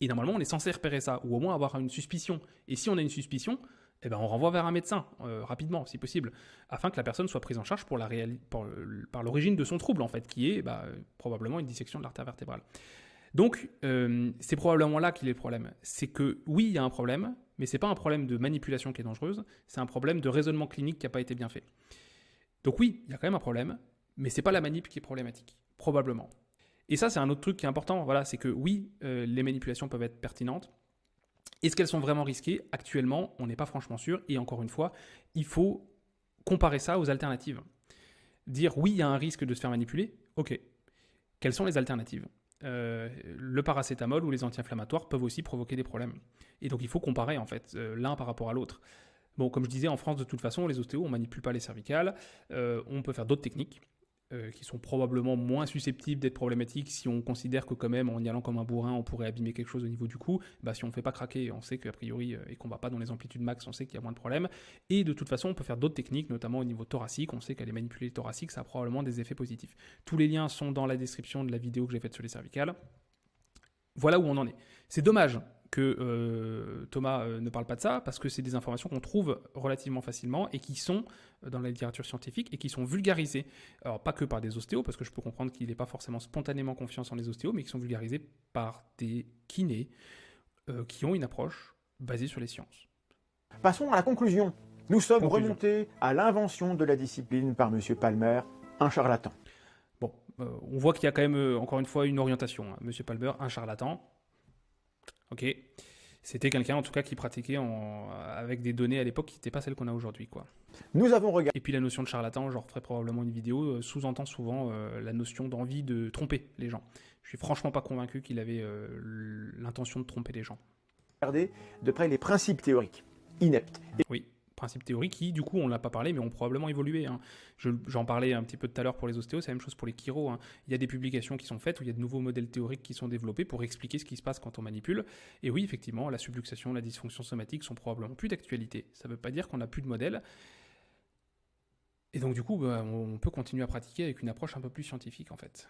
Et normalement, on est censé repérer ça, ou au moins avoir une suspicion. Et si on a une suspicion, on renvoie vers un médecin, rapidement, si possible, afin que la personne soit prise en charge par l'origine de son trouble, en fait, qui est probablement une dissection de l'artère vertébrale. Donc, c'est probablement là qu'il est le problème. C'est que, oui, il y a un problème, mais ce n'est pas un problème de manipulation qui est dangereuse, c'est un problème de raisonnement clinique qui n'a pas été bien fait. Donc oui, il y a quand même un problème, mais ce n'est pas la manip qui est problématique, probablement. Et ça, c'est un autre truc qui est important, voilà, c'est que oui, les manipulations peuvent être pertinentes. Est-ce qu'elles sont vraiment risquées ? Actuellement, on n'est pas franchement sûr, et encore une fois, il faut comparer ça aux alternatives. Dire oui, il y a un risque de se faire manipuler, ok. Quelles sont les alternatives ? Le paracétamol ou les anti-inflammatoires peuvent aussi provoquer des problèmes. Et donc il faut comparer en fait l'un par rapport à l'autre. Bon, comme je disais, en France de toute façon, les ostéos, on ne manipule pas les cervicales. On peut faire d'autres techniques qui sont probablement moins susceptibles d'être problématiques si on considère que quand même en y allant comme un bourrin, on pourrait abîmer quelque chose au niveau du cou. Si on ne fait pas craquer, on sait qu'a priori, et qu'on ne va pas dans les amplitudes max, on sait qu'il y a moins de problèmes. Et de toute façon, on peut faire d'autres techniques, notamment au niveau thoracique. On sait qu'aller manipuler les thoraciques, ça a probablement des effets positifs. Tous les liens sont dans la description de la vidéo que j'ai faite sur les cervicales. Voilà où on en est. C'est dommage que Thomas ne parle pas de ça, parce que c'est des informations qu'on trouve relativement facilement et qui sont dans la littérature scientifique et qui sont vulgarisées. Alors pas que par des ostéos, parce que je peux comprendre qu'il n'ait pas forcément spontanément confiance en les ostéos, mais qui sont vulgarisées par des kinés qui ont une approche basée sur les sciences. Passons à la conclusion. Nous sommes remontés à l'invention de la discipline par M. Palmer, un charlatan. Bon, on voit qu'il y a quand même, encore une fois, une orientation. M. Palmer, un charlatan. Ok, c'était quelqu'un en tout cas qui pratiquait avec des données à l'époque qui n'étaient pas celles qu'on a aujourd'hui, quoi. Nous avons regardé. Et puis la notion de charlatan, j'en referai probablement une vidéo, sous-entend souvent la notion d'envie de tromper les gens. Je suis franchement pas convaincu qu'il avait l'intention de tromper les gens. Regardez de près les principes théoriques ineptes. Oui, principes théoriques qui, du coup, on l'a pas parlé, mais ont probablement évolué. Hein. J'en parlais un petit peu tout à l'heure pour les ostéos, c'est la même chose pour les chiro. Hein. Il y a des publications qui sont faites où il y a de nouveaux modèles théoriques qui sont développés pour expliquer ce qui se passe quand on manipule. Et oui, effectivement, la subluxation, la dysfonction somatique sont probablement plus d'actualité. Ça ne veut pas dire qu'on n'a plus de modèle. Et donc, du coup, on peut continuer à pratiquer avec une approche un peu plus scientifique, en fait.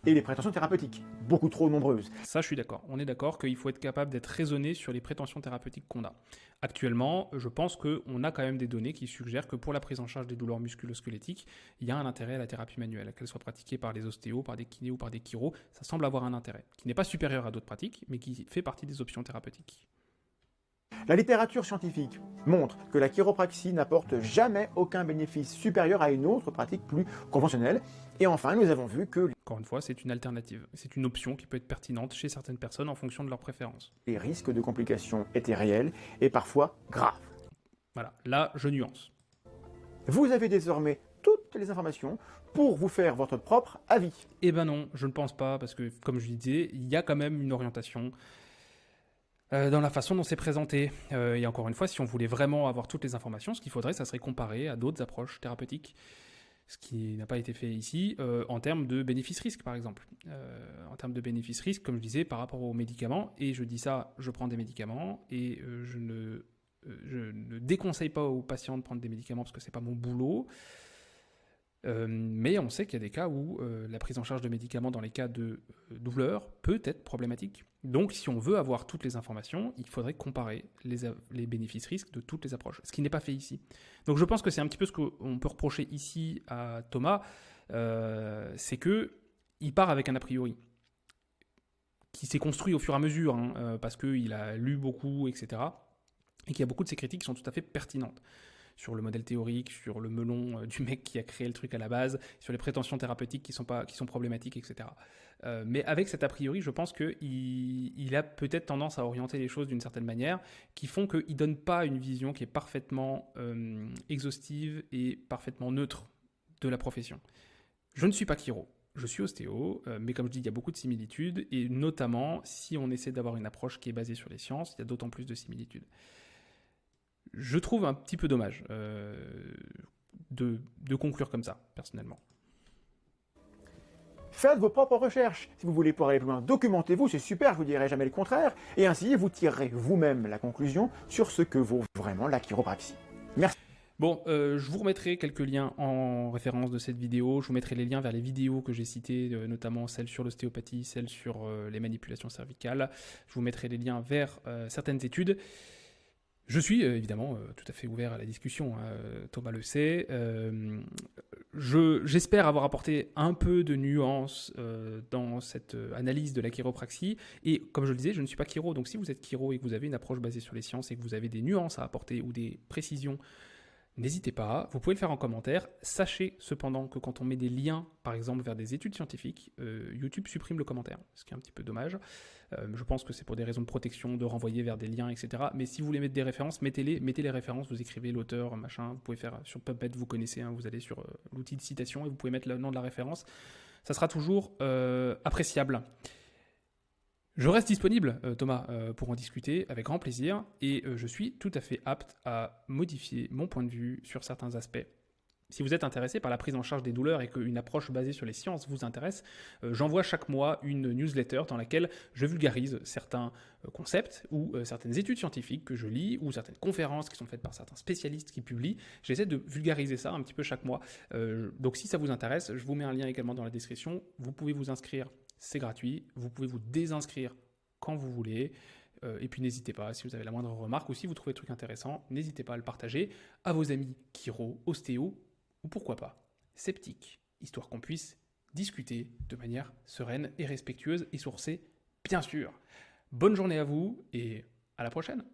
Et les prétentions thérapeutiques, beaucoup trop nombreuses. Ça, je suis d'accord. On est d'accord qu'il faut être capable d'être raisonné sur les prétentions thérapeutiques qu'on a. Actuellement, je pense qu'on a quand même des données qui suggèrent que pour la prise en charge des douleurs musculo-squelettiques, il y a un intérêt à la thérapie manuelle, qu'elle soit pratiquée par les ostéos, par des kinés ou par des chiros. Ça semble avoir un intérêt, qui n'est pas supérieur à d'autres pratiques, mais qui fait partie des options thérapeutiques. La littérature scientifique montre que la chiropraxie n'apporte jamais aucun bénéfice supérieur à une autre pratique plus conventionnelle. Et enfin, nous avons vu que Encore une fois, c'est une alternative. C'est une option qui peut être pertinente chez certaines personnes en fonction de leurs préférences. les risques de complications étaient réels et parfois graves. Voilà, là, je nuance. Vous avez désormais toutes les informations pour vous faire votre propre avis. Eh ben non, je ne pense pas, parce que, comme je disais, il y a quand même une orientation dans la façon dont c'est présenté. Et encore une fois, si on voulait vraiment avoir toutes les informations, ce qu'il faudrait, ça serait comparer à d'autres approches thérapeutiques, ce qui n'a pas été fait ici, en termes de bénéfice-risque, par exemple. En termes de bénéfice-risque, comme je disais, par rapport aux médicaments, et je dis ça, je prends des médicaments, et je ne déconseille pas aux patients de prendre des médicaments parce que c'est pas mon boulot. Mais on sait qu'il y a des cas où la prise en charge de médicaments dans les cas de douleur peut être problématique. Donc, si on veut avoir toutes les informations, il faudrait comparer les bénéfices-risques de toutes les approches, ce qui n'est pas fait ici. Donc, je pense que c'est un petit peu ce qu'on peut reprocher ici à Thomas, c'est qu'il part avec un a priori qui s'est construit au fur et à mesure, hein, parce qu'il a lu beaucoup, etc. Et qu'il y a beaucoup de ces critiques qui sont tout à fait pertinentes. Sur le modèle théorique, sur le melon du mec qui a créé le truc à la base, sur les prétentions thérapeutiques qui sont problématiques, etc. Mais avec cet a priori, je pense qu'il a peut-être tendance à orienter les choses d'une certaine manière, qui font qu'il ne donne pas une vision qui est parfaitement exhaustive et parfaitement neutre de la profession. Je ne suis pas chiro, je suis ostéo, mais comme je dis, il y a beaucoup de similitudes, et notamment, si on essaie d'avoir une approche qui est basée sur les sciences, il y a d'autant plus de similitudes. Je trouve un petit peu dommage de conclure comme ça, personnellement. Faites vos propres recherches. Si vous voulez pouvoir aller plus loin, documentez-vous, c'est super, je vous dirai jamais le contraire. Et ainsi, vous tirerez vous-même la conclusion sur ce que vaut vraiment la chiropraxie. Merci. Bon, je vous remettrai quelques liens en référence de cette vidéo. Je vous mettrai les liens vers les vidéos que j'ai citées, notamment celle sur l'ostéopathie, celle sur les manipulations cervicales. Je vous mettrai les liens vers certaines études. Je suis évidemment tout à fait ouvert à la discussion, hein, Thomas le sait. J'espère avoir apporté un peu de nuance dans cette analyse de la chiropraxie. Et comme je le disais, je ne suis pas chiro, donc si vous êtes chiro et que vous avez une approche basée sur les sciences et que vous avez des nuances à apporter ou des précisions, n'hésitez pas, vous pouvez le faire en commentaire. Sachez cependant que quand on met des liens, par exemple, vers des études scientifiques, YouTube supprime le commentaire, ce qui est un petit peu dommage. Je pense que c'est pour des raisons de protection, de renvoyer vers des liens, etc. Mais si vous voulez mettre des références, mettez les références, vous écrivez l'auteur, machin. Vous pouvez faire sur PubMed, vous connaissez, hein, vous allez sur l'outil de citation et vous pouvez mettre le nom de la référence. Ça sera toujours appréciable. Je reste disponible, Thomas, pour en discuter avec grand plaisir et je suis tout à fait apte à modifier mon point de vue sur certains aspects. Si vous êtes intéressé par la prise en charge des douleurs et qu'une approche basée sur les sciences vous intéresse, j'envoie chaque mois une newsletter dans laquelle je vulgarise certains concepts ou certaines études scientifiques que je lis ou certaines conférences qui sont faites par certains spécialistes qui publient. J'essaie de vulgariser ça un petit peu chaque mois. Donc si ça vous intéresse, je vous mets un lien également dans la description. Vous pouvez vous inscrire, c'est gratuit. Vous pouvez vous désinscrire quand vous voulez. Et puis n'hésitez pas, si vous avez la moindre remarque ou si vous trouvez le truc intéressant, n'hésitez pas à le partager à vos amis chiro, ostéo, ou pourquoi pas, sceptique, histoire qu'on puisse discuter de manière sereine et respectueuse et sourcée, bien sûr. Bonne journée à vous et à la prochaine.